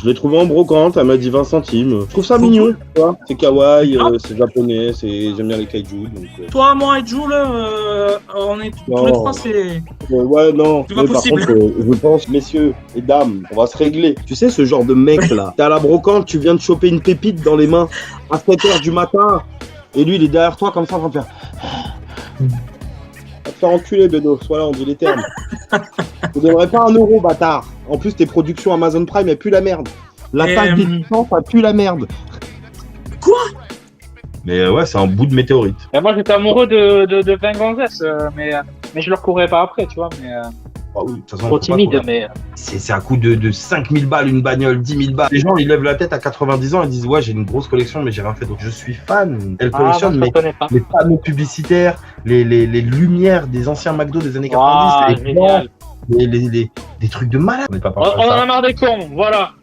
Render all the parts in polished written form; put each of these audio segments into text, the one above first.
Je l'ai trouvé en brocante, elle m'a dit 20 centimes. Je trouve ça Trop mignon, cool. tu vois. C'est kawaii, Ah, c'est japonais, j'aime bien les kaiju. Donc, toi, moi et Jules, on est tous les trois, non, c'est ouais, non. pas Mais par possible. contre, je pense, messieurs et dames, on va se régler. Tu sais, ce genre de mec là, t'es à la brocante, tu viens de choper une pépite dans les mains à 7 h du matin, et lui, il est derrière toi comme ça, en train de faire. Va te faire enculer, Beno. Voilà, on dit les termes. Tu devrais pas 1 euro, bâtard. En plus, tes productions Amazon Prime, elles puent la merde. L'attaque des titans, ça pue la merde. Quoi? Mais ouais, c'est un bout de météorite. Et moi, j'étais amoureux de 20 gonzesses, mais je leur courais pas après, tu vois. Mais Ah oui, de toute façon, trop faut pas timide, courir. mais C'est un coup de 5000 balles, une bagnole, 10 000 balles. Les gens, ils lèvent la tête à 90 ans et disent ouais, j'ai une grosse collection, mais j'ai rien fait d'autre. Je suis fan. Elle ah, moi, collectionne je mais ne connais pas. les panneaux publicitaires, les lumières des anciens McDo des années 90, Ah, les plans, génial. des trucs de malade. On n'est pas On parti en à a ça. marre des cons, voilà.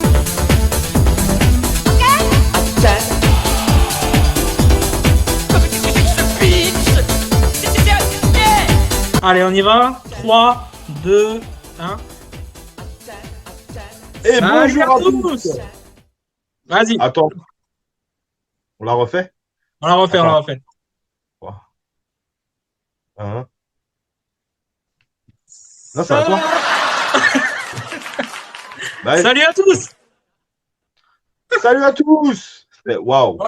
Allez, on y va. 3, 2, 1. Et Salut bonjour à tous. Vas-y, Attends, on la refait? on la refait, on la Attends. refait. Hein. Non, c'est à toi. Bah, Salut à tous. salut à tous. Waouh.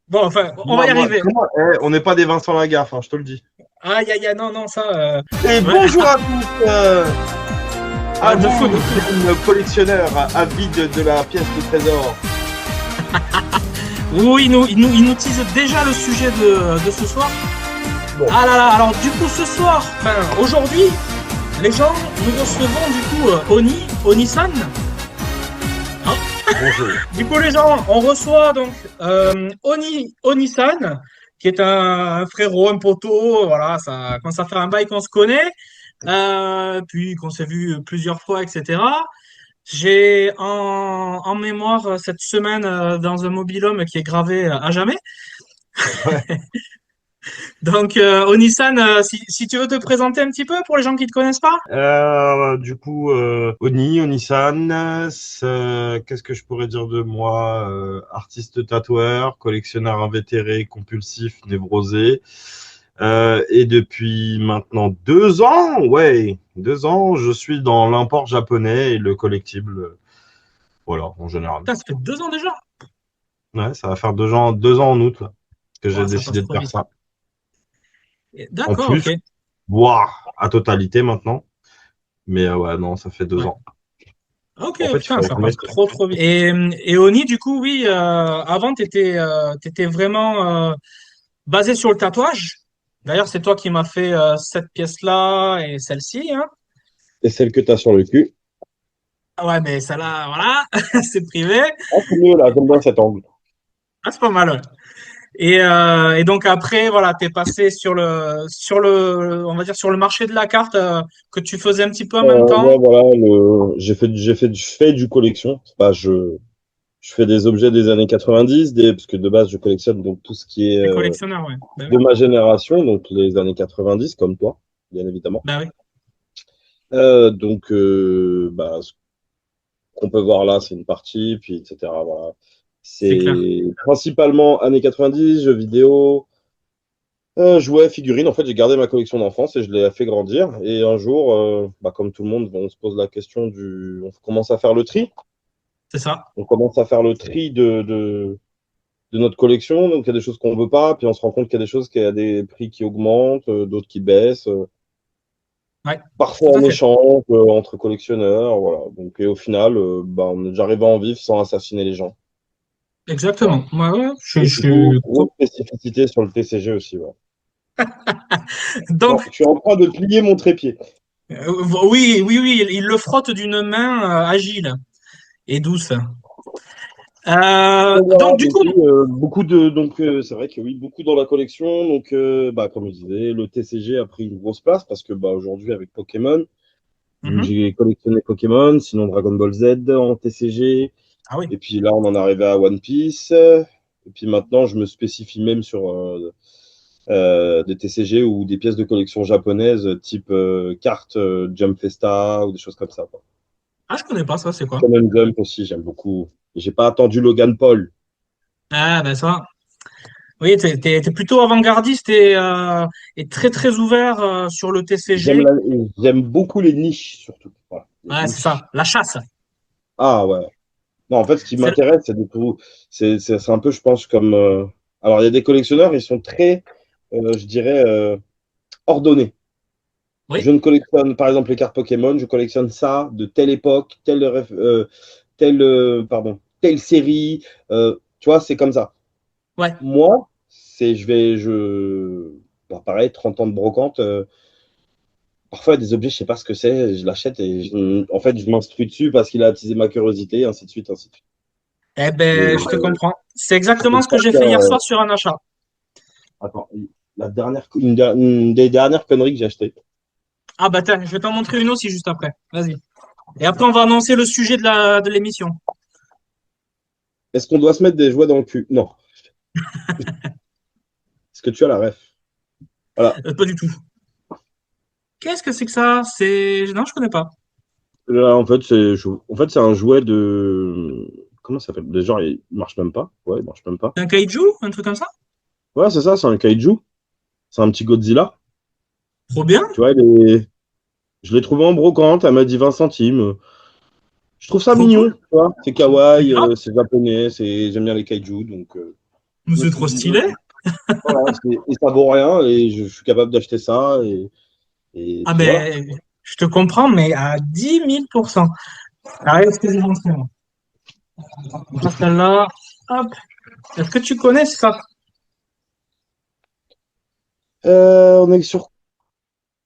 Bon, enfin, on va y arriver. On n'est pas des Vincent Lagaffe, hein, je te le dis. Aïe, aïe, aïe, non, non, ça. Et Ouais. bonjour à tous. À de vous, fou. collectionneur avide de la pièce de trésor. Oui, il nous tease déjà le sujet de ce soir. Bon. Ah là là, alors du coup, ce soir, enfin, aujourd'hui, les gens, nous recevons du coup Oni-san. Bonjour. Du coup, les gens, on reçoit donc Oni-san, qui est un frérot, un poteau, voilà, ça commence à faire un bail qu'on se connaît, puis qu'on s'est vu plusieurs fois, etc. J'ai en mémoire cette semaine dans un mobil-home qui est gravé à jamais. Ouais. Donc, Oni-san, si tu veux te présenter un petit peu pour les gens qui ne te connaissent pas. Du coup, Oni-san, qu'est-ce que je pourrais dire de moi? Artiste tatoueur, collectionneur invétéré, compulsif, névrosé. Et depuis maintenant 2 ans, ouais, 2 ans, je suis dans l'import japonais et le collectible. Voilà, en général. Putain, ça fait 2 ans déjà. Ouais, ça va faire 2 ans en août là, que j'ai Ouah, ça passe décidé de trop faire vite. ça. En D'accord, plus, ok. voire à totalité maintenant. Mais ouais, non, ça fait 2 ans. Ok, En fait, il putain, faudrait ça qu'on passe mette. trop vite. Et Oni, du coup, oui, avant, t'étais vraiment basé sur le tatouage. D'ailleurs, c'est toi qui m'as fait cette pièce-là et celle-ci, hein. Et celle que tu as sur le cul. Ah ouais, mais celle-là, voilà, c'est privé. Ah, c'est mieux là, j'aime bien cet angle. Ah, c'est pas mal, ouais. Et donc après, voilà, t'es passé on va dire sur le marché de la carte que tu faisais un petit peu en même temps. Ouais, voilà, je fais du collection. C'est pas, je fais des objets des années 90, parce que de base, je collectionne donc tout ce qui est T'es collectionneur, ouais. Ben de oui, ma génération, donc les années 90, comme toi, bien évidemment. ben oui, Donc, bah, ce qu'on peut voir là, c'est une partie, puis etc. Voilà. c'est clair. C'est principalement années 90, jeux vidéo, jouets, figurines. En fait, j'ai gardé ma collection d'enfance et je l'ai fait grandir. Et un jour, bah, comme tout le monde, on se pose la question on commence à faire le tri. C'est ça. On commence à faire le tri de notre collection. Donc, il y a des choses qu'on veut pas, puis on se rend compte qu'il y a des choses qui a des prix qui augmentent, d'autres qui baissent. Ouais, Parfois tout à en fait. échange entre collectionneurs, voilà. Donc, et au final, bah, j'arrive à en vivre sans assassiner les gens. Voilà. Exactement. Ouais, ouais, Et du coup, grosse spécificité sur le TCG aussi. Ouais. Donc, Bon, je suis en train de plier mon trépied. oui, oui, oui, il le frotte d'une main agile et douce. Donc, voilà, Donc, du donc, coup, oui, c'est vrai que oui, beaucoup dans la collection. Donc, bah, comme je disais, le TCG a pris une grosse place parce que bah, aujourd'hui, avec Pokémon, donc mhm. j'ai collectionné Pokémon, sinon Dragon Ball Z en TCG. Ah oui, Et puis là, on en est arrivé à One Piece. Et puis maintenant, je me spécifie même sur des TCG ou des pièces de collection japonaises type cartes Jump Festa ou des choses comme ça, quoi. Ah, je connais pas ça, c'est quoi? Common Jump aussi, j'aime beaucoup. J'ai pas attendu Logan Paul. Ah, ben ça. Oui, t'es plutôt avant-gardiste et très très ouvert sur le J'aime TCG. la- j'aime beaucoup les niches, surtout. Voilà, les Ouais, c'est niches. ça. La chasse. Ah ouais. Non, en fait, ce qui C'est... m'intéresse, c'est du coup, c'est un peu, je pense, comme. Alors, il y a des collectionneurs, ils sont très, je dirais, ordonnés. Oui. Je ne collectionne, par exemple, les cartes Pokémon, je collectionne ça de telle époque, telle série. Tu vois, c'est comme ça. Ouais. Moi, bon, pareil, 30 ans de brocante. Parfois, il y a des objets, je sais pas ce que c'est, je l'achète et en fait, je m'instruis dessus parce qu'il a attisé ma curiosité, ainsi de suite, ainsi de suite. Eh Mais ben, je te comprends. C'est je exactement ce que crois j'ai que, fait hier soir sur un achat. attends, une des dernières conneries que j'ai achetées. Ah bah tiens, je vais t'en montrer une aussi juste après. Vas-y. Et après, on va annoncer le sujet de l'émission. Est-ce qu'on doit se mettre des jouets dans le cul? Non. Est-ce que tu as la ref? Voilà. Pas du tout. Qu'est-ce que c'est que ça? Non, je connais pas. Là, en fait, c'est un jouet de. Comment ça s'appelle? Déjà, il marche même pas. Ouais, il marche même pas. C'est un kaiju? Un truc comme ça? Ouais, c'est ça, c'est un kaiju. C'est un petit Godzilla. Trop bien. Tu vois, je l'ai trouvé en brocante, elle m'a dit 20 centimes. Je trouve ça Trop mignon, cool. tu vois. C'est C'est kawaii, grave. c'est japonais, j'aime bien les kaiju, donc Mais je me c'est suis trop dit, stylé. voilà, et ça vaut rien, et je suis capable d'acheter ça, et Ah puis voilà. ben, je te comprends, mais à 10 000%. Allez, excusez-moi. On passe celle-là. Hop. Est-ce que tu connais ça? On est sur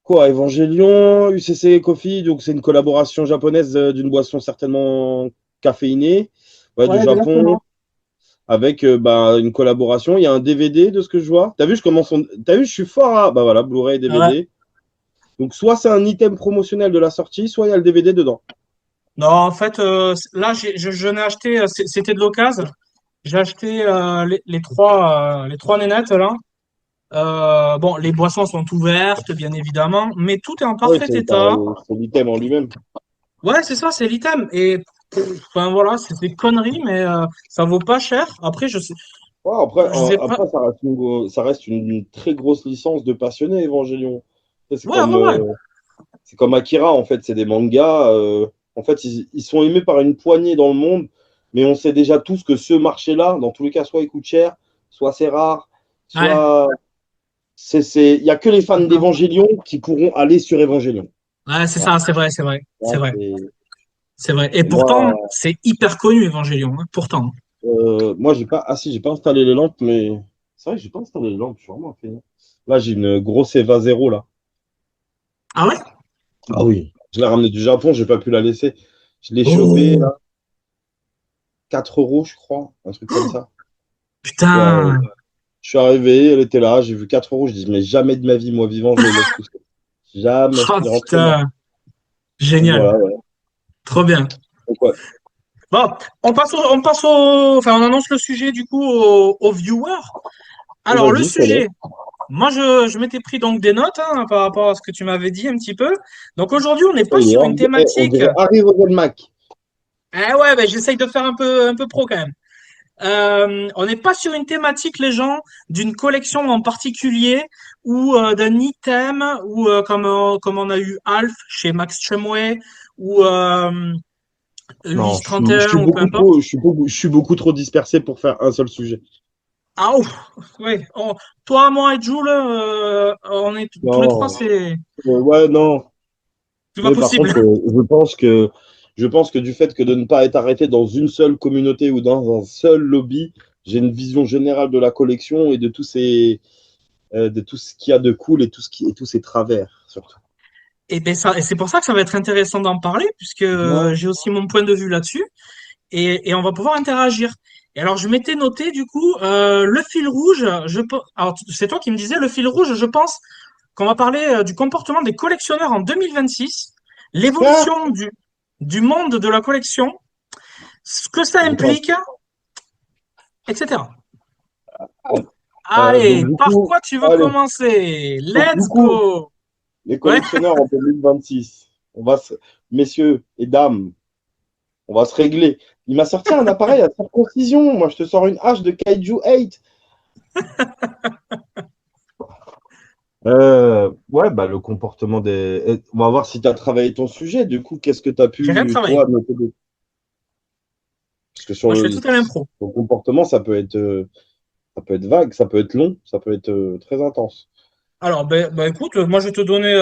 quoi? Evangelion, UCC Coffee, donc c'est une collaboration japonaise d'une boisson certainement caféinée, ouais, du Ouais, Japon, exactement. avec une collaboration. Il y a un DVD de ce que je vois. T'as vu, je suis fort à. Bah voilà, Blu-ray, Ouais. DVD. Donc soit c'est un item promotionnel de la sortie, soit il y a le DVD dedans. Non, en fait, là, je n'ai acheté, c'était de l'occasion. J'ai acheté les trois nénettes là. Bon, les boissons sont ouvertes, bien évidemment, mais tout est en Oui, parfait état. c'est l'item en lui-même. Ouais, c'est ça, c'est l'item. Et enfin voilà, c'est des conneries, mais ça vaut pas cher. Après, Ouais, après, je sais pas. après ça reste une très grosse licence de passionné, Evangelion. C'est Ouais, comme, ouais, ouais. c'est comme Akira, en fait, c'est des mangas. En fait, ils sont aimés par une poignée dans le monde, mais on sait déjà tous que ce marché-là, dans tous les cas, soit il coûte cher, soit c'est rare, Ouais, soit il y a que les fans d'Evangelion qui pourront aller sur Evangelion. ouais, c'est Voilà. ça, c'est vrai, c'est vrai, c'est Là, vrai, c'est vrai. Et pourtant, moi, c'est hyper connu, Evangelion, hein, pourtant. moi, j'ai pas installé les lampes, mais c'est vrai que j'ai pas installé les lampes, je suis vraiment un feignant. Là, j'ai une grosse Eva Zero, là. Ah ouais? Ah oui. Je l'ai ramenée du Japon, j'ai pas pu la laisser. Je l'ai chopée, Oh, là, 4 euros, je crois, un truc comme ça. Ouais, putain. je suis arrivé, elle était là, j'ai vu 4 euros, je dis, mais jamais de ma vie, moi vivant, je les laisse tout seul. Jamais, Ah il rentre là. putain. Donc Génial. voilà, ouais. Trop bien. Donc, ouais. Bon, enfin, on annonce le sujet du coup aux viewers. Alors, le Vas-y, je connais. sujet, moi, je m'étais pris donc des notes hein, par rapport à ce que tu m'avais dit un petit peu. Donc, aujourd'hui, on n'est Oh, pas sur une on thématique. dirait Harry Roselmack. Eh ouais, ben, j'essaye de faire un peu pro quand même. On n'est pas sur une thématique, les gens, d'une collection en particulier ou d'un item ou comme on a eu Alf chez Max Chumway ou Non, Ulysse je 31 suis ou peu beaucoup importe. trop, je suis beaucoup trop dispersé pour faire un seul sujet. Ah ouf, oui. Toi, moi et Jules, on est tous les trois, Non, ouais, non. c'est pas Mais par possible. contre, je pense que du fait que de ne pas être arrêté dans une seule communauté ou dans un seul lobby, j'ai une vision générale de la collection et de tout ce qu'il y a de cool et tous ses travers, surtout. Et ben ça, et c'est pour ça que ça va être intéressant d'en parler, puisque Ouais. j'ai aussi mon point de vue là-dessus, et on va pouvoir interagir. Et alors, je m'étais noté du coup le fil rouge. Alors, c'est toi qui me disais le fil rouge. Je pense qu'on va parler du comportement des collectionneurs en 2026, Ah, l'évolution du monde de la collection, ce que ça j'ai pas. implique, etc. Donc Allez, du par coup, quoi tu veux allez. commencer? Donc du Let's coup, go! les Ouais, collectionneurs en 2026, messieurs et dames. On va se régler. Il m'a sorti un appareil à circoncision. Moi, je te sors une hache de Kaiju 8. Ouais, bah, le comportement des. On va voir si tu as travaillé ton sujet. Du coup, qu'est-ce que tu as J'ai rien pu, travaillé. toi, noter parce que sur Moi, je fais tout à l'impro. ton comportement, ça peut être vague, ça peut être long, ça peut être très intense. Alors, écoute, moi, je vais te donner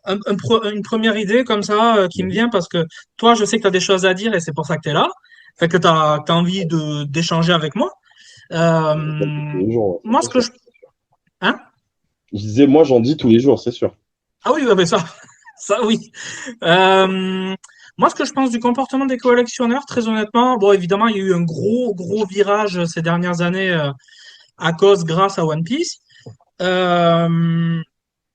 une première idée comme ça qui me Mhm. vient parce que toi, je sais que tu as des choses à dire et c'est pour ça que tu es là. Fait que tu as envie d'échanger avec moi. Euh, J'en dis tous les jours, ça, moi, c'est ce que sûr. je. Hein? Je disais, moi, j'en dis tous les jours, c'est sûr. Ah oui, ça, ça oui. Euh, moi, ce que je pense du comportement des collectionneurs, très honnêtement, bon, évidemment, il y a eu un gros virage ces dernières années grâce à One Piece. Euh,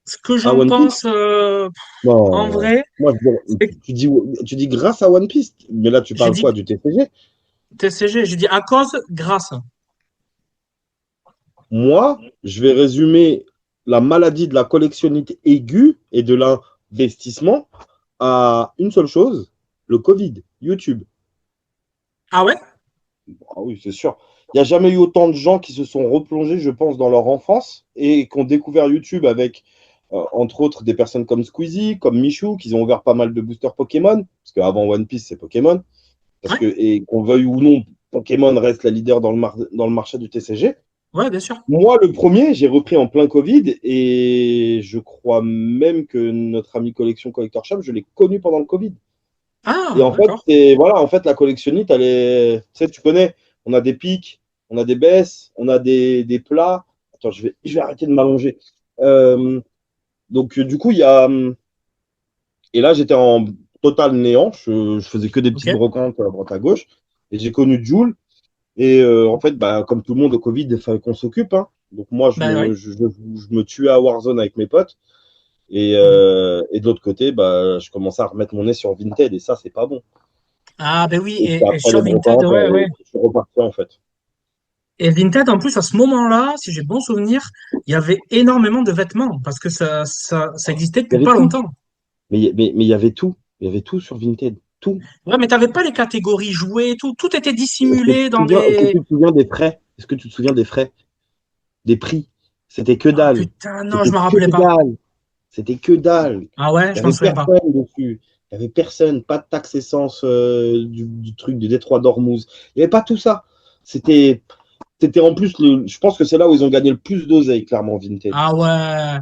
ce que À j'en One Piece? pense en Non. vrai, Moi, c'est que tu dis grâce à One Piece, mais là, tu j'ai parles dit quoi, du TCG? TCG, j'ai dit à cause, grâce. Moi, je vais résumer la maladie de la collectionnite aiguë et de l'investissement à une seule chose, le Covid, YouTube. Ah ouais? Ah oui, c'est sûr. Il n'y a jamais eu autant de gens qui se sont replongés, je pense, dans leur enfance et qui ont découvert YouTube avec, entre autres, des personnes comme Squeezie, comme Michou, qui ont ouvert pas mal de boosters Pokémon, parce qu'avant One Piece, c'est Pokémon. Parce Ouais, que, et qu'on veuille ou non, Pokémon reste la leader dans le marché du TCG. ouais, bien sûr. Moi, le premier, j'ai repris en plein Covid et je crois même que notre ami Collection Collector Shop, je l'ai connu pendant le Covid. Et Ah, en fait, d'accord. voilà, en fait, la collectionnite, elle est, tu sais, tu connais, on a des pics, on a des baisses, on a des plats. Attends, je vais arrêter de m'allonger. Euh, donc, du coup, il y a, et là, j'étais en total néant. Je faisais que des Ok. petites brocantes à droite à gauche. Et j'ai connu Joule. Et en fait, bah, comme tout le monde au Covid, il fallait qu'on s'occupe, hein. Donc moi, Ben oui. je me tuais à Warzone avec mes potes. Mhm. Et de l'autre côté, bah, je commençais à remettre mon nez sur Vinted. Et ça, c'est pas bon. Ah ben oui, Et puis et après les sur Vinted, brocantes, ouais, ouais. je suis reparti en fait. Et Vinted, en plus, à ce moment-là, si j'ai bon souvenir, il y avait énormément de vêtements parce que ça existait Il y depuis avait pas tout. longtemps. Mais il y avait tout. Il y avait tout sur Vinted. Tout. Ouais, mais t'avais pas les catégories jouets, tout était dissimulé dans Est-ce que des. tu te souviens des frais? Est-ce que tu te souviens des frais? Des prix? C'était que Ah dalle. putain, non, je C'était me que rappelais pas. dalle. C'était que dalle. Ah ouais, Il je n'y m'en avait souviens pas. personne dessus. Il n'y avait personne. Pas de taxe essence du truc du Détroit d'Ormuz. Il n'y avait pas tout ça. C'était, c'était en plus, je pense que c'est là où ils ont gagné le plus d'oseille, clairement, Vinted. Ah ouais,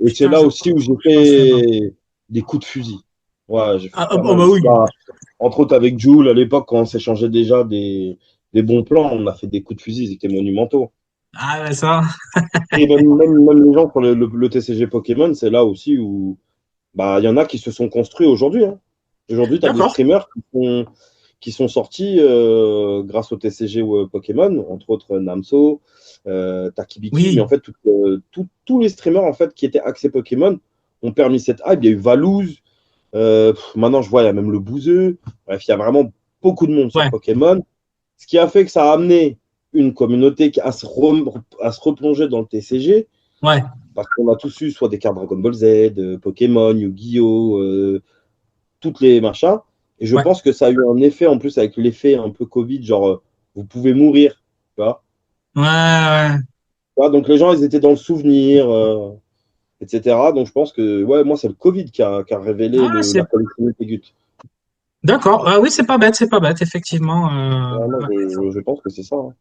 Et c'est putain, là aussi où j'ai je m'en souviens pas. fait des coups de fusil. Ouais, j'ai fait Ah, pas oh mal. bah oui. Bah, entre autres avec Jules, à l'époque, quand on s'échangeait déjà des bons plans, on a fait des coups de fusil, ils étaient monumentaux. Ah ouais, ça. Et même les gens sur le TCG Pokémon, c'est là aussi où bah, il y en a qui se sont construits aujourd'hui, hein. Aujourd'hui, tu as des D'accord. streamers qui sont sortis grâce au TCG ou Pokémon, entre autres Namso, Takibiki, mais Oui. en fait, tous les streamers en fait, qui étaient axés Pokémon ont permis cette hype. Il y a eu Valouz, maintenant je vois, il y a même le Bouzeux. Bref, il y a vraiment beaucoup de monde sur Ouais. Pokémon. Ce qui a fait que ça a amené une communauté à se replonger dans le TCG, Ouais. parce qu'on a tous eu soit des cartes Dragon Ball Z, Pokémon, Yu-Gi-Oh! Toutes les machins. Et je Ouais. pense que ça a eu un effet en plus avec l'effet un peu Covid, genre vous pouvez mourir. Tu vois. Ouais. Ouais. Donc les gens, ils étaient dans le souvenir, etc. Donc je pense que ouais, moi, c'est le Covid qui a révélé Ah, la c'est. collectivité Gut. D'accord. Ah oui, c'est pas bête, effectivement. Vraiment, je pense que c'est ça, hein.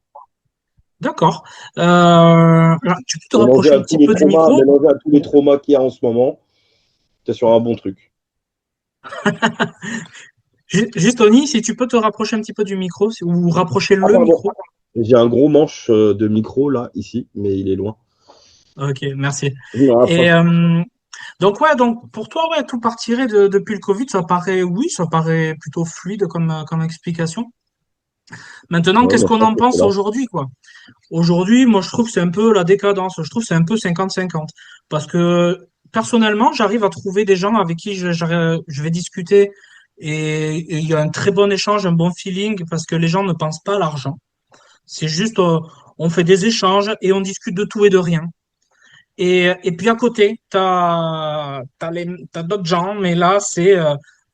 D'accord. Alors, tu peux te Mélangé rapprocher à un tous petit les peu du traumas, micro? mélangé à tous les traumas qu'il y a en ce moment, t'es sur un bon truc. Juste, Oni, si tu peux te rapprocher un petit peu du micro ou rapprocher Ah, le pardon. micro. J'ai un gros manche de micro là, ici, mais il est loin. Ok, merci. Je me Et rapproche. donc ouais, donc pour toi, ouais, tout partirait depuis le Covid, ça paraît, oui, ça paraît plutôt fluide comme explication. Maintenant, Ouais, qu'est-ce moi, je qu'on pense en que c'est pense là. aujourd'hui, quoi? Aujourd'hui, moi, je trouve que c'est un peu la décadence. Je trouve que c'est un peu 50-50. Parce que personnellement, j'arrive à trouver des gens avec qui je vais discuter et il y a un très bon échange, un bon feeling parce que les gens ne pensent pas à l'argent. C'est juste, on fait des échanges et on discute de tout et de rien. Et puis à côté, t'as d'autres gens, mais là, c'est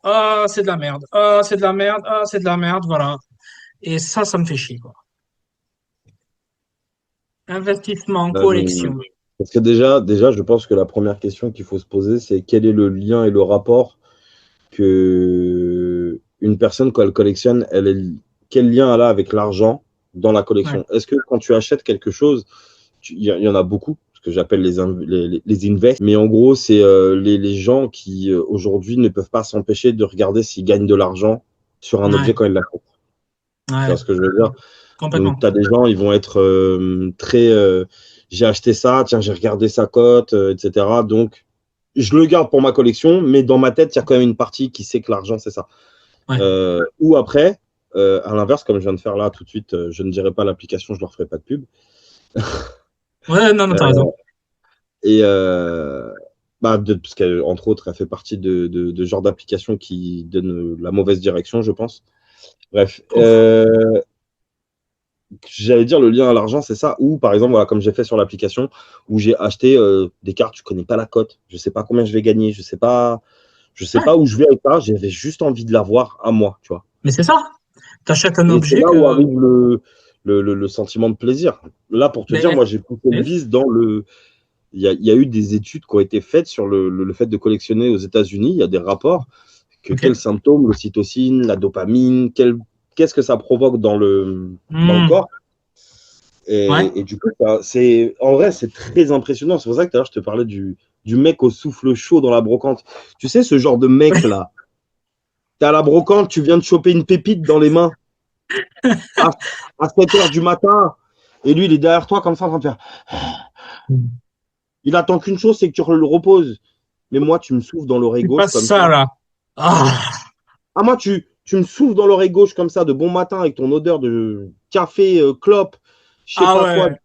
Ah, c'est de la merde. Ah, c'est de la merde. Ah, c'est de la merde. Voilà. Et ça me fait chier, quoi. Investissement en Euh, collection. Parce que déjà, je pense que la première question qu'il faut se poser, c'est quel est le lien et le rapport que une personne, quand elle collectionne, quel lien elle a avec l'argent dans la Ouais. collection? Est-ce que quand tu achètes quelque chose, il y en a beaucoup, ce que j'appelle les invest, mais en gros, c'est les gens qui aujourd'hui ne peuvent pas s'empêcher de regarder s'ils gagnent de l'argent sur un objet Ouais. quand ils l'achètent. Tu Ouais. vois ce que je veux dire? Donc, Complètement. tu as des gens, ils vont être très. J'ai acheté ça, tiens, j'ai regardé sa cote, etc. Donc, je le garde pour ma collection, mais dans ma tête, il y a quand même une partie qui sait que l'argent, c'est ça. Ouais. Ou après, à l'inverse, comme je viens de faire là tout de suite, je ne dirai pas l'application, je ne leur ferai pas de pub. Ouais, non, non, t'as Euh, raison. et parce qu'entre autres, elle fait partie de genre d'application qui donne la mauvaise direction, je pense. Bref. Ouf. J'allais dire le lien à l'argent, c'est ça. Ou par exemple, voilà, comme j'ai fait sur l'application, où j'ai acheté des cartes, je connais pas la cote, je sais pas combien je vais gagner, je sais Ouais. pas où je vais avec ça, j'avais juste envie de l'avoir à moi, tu vois. Mais c'est ça. T'achètes un Et c'est objet là où que. arrive le sentiment de plaisir. Là, pour te dire, Mais, moi, j'ai poussé le mais oui. vice dans le. Il y a eu des études qui ont été faites sur le fait de collectionner aux États-Unis. Il y a des rapports que Ok. quels symptômes, l'ocytocine, la dopamine, qu'est-ce que ça provoque dans le Hmm. corps. Ouais. Et du coup, en vrai, c'est très impressionnant. C'est pour ça que tout à l'heure, je te parlais du mec au souffle chaud dans la brocante. Tu sais, ce genre de mec-là, t'es à la brocante, tu viens de choper une pépite dans les mains à, à 7 heures du matin, et lui, il est derrière toi comme ça en train de faire. Il attend qu'une chose, c'est que tu le reposes. Mais moi, tu me souffles dans l'oreille C'est gauche pas comme ça. ça, là. Ah. Ah, moi, tu me souffles dans l'oreille gauche comme ça de bon matin avec ton odeur de café, clope, je sais Ah pas quoi, ouais.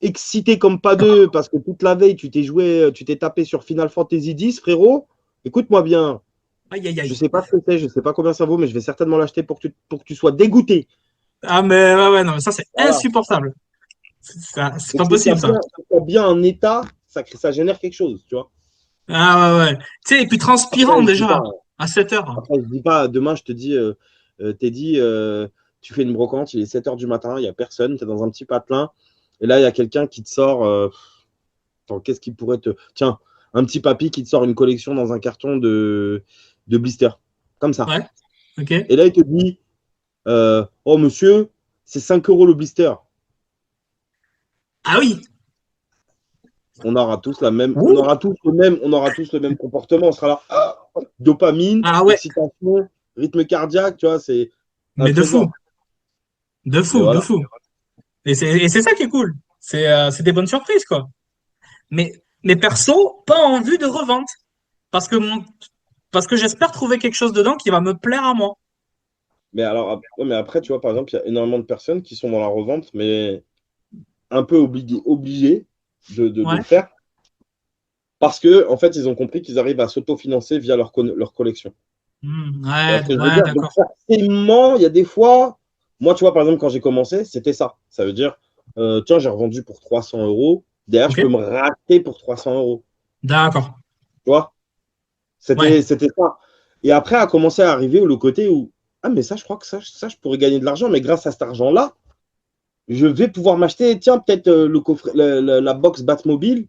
excité comme pas deux parce que toute la veille, tu t'es tapé sur Final Fantasy X, frérot. Écoute-moi bien. Aïe, aïe, Je aïe. sais pas ce que c'est, je sais pas combien ça vaut, mais je vais certainement l'acheter pour que tu sois dégoûté. Ah, mais ouais, ouais, non, mais ça, c'est Voilà. insupportable. C'est Donc, pas possible, ça. faut qu'il y a bien un état, ça génère quelque chose, tu vois. Ah, ouais, ouais. Tu sais, et puis transpirant, Après, je dis déjà, pas, à 7 heures. après, je dis pas demain, je te dis, Teddy, tu fais une brocante, il est 7 heures du matin, il n'y a personne, tu es dans un petit patelin, et là, il y a quelqu'un qui te sort. Attends, qu'est-ce qui pourrait te. Tiens, un petit papy qui te sort une collection dans un carton de blisters. Comme ça. Ouais. Ok. Et là, il te dit oh, monsieur, c'est 5 euros le blister. Ah oui. On aura tous la même. On Ouh. aura tous le même comportement. On sera là. Dopamine, Ah ouais. excitation, rythme cardiaque, tu vois, c'est un Mais de fou. trésor. De Mais fou, de voilà. fou. Et c'est ça qui est cool. C'est des bonnes surprises, quoi. Mais perso, pas en vue de revente. Parce que, parce que j'espère trouver quelque chose dedans qui va me plaire à moi. Mais alors, ouais, mais après, tu vois, par exemple, il y a énormément de personnes qui sont dans la revente, mais un peu obligées de Ouais. le faire. Parce que, en fait, ils ont compris qu'ils arrivent à s'autofinancer via leur collection. Tu vois Ouais, ce que je veux ouais, dire? Donc, d'accord. forcément, il y a des fois, moi, tu vois, par exemple, quand j'ai commencé, c'était ça. Ça veut dire, tiens, j'ai revendu pour 300 euros. Derrière, je Ok. peux me rater pour 300 euros. D'accord. Tu vois? Ouais. C'était ça. Et après, a commencé à arriver le côté où, ah, mais ça, je crois que ça, je pourrais gagner de l'argent, mais grâce à cet argent-là, je vais pouvoir m'acheter, tiens, peut-être le coffret, la box Batmobile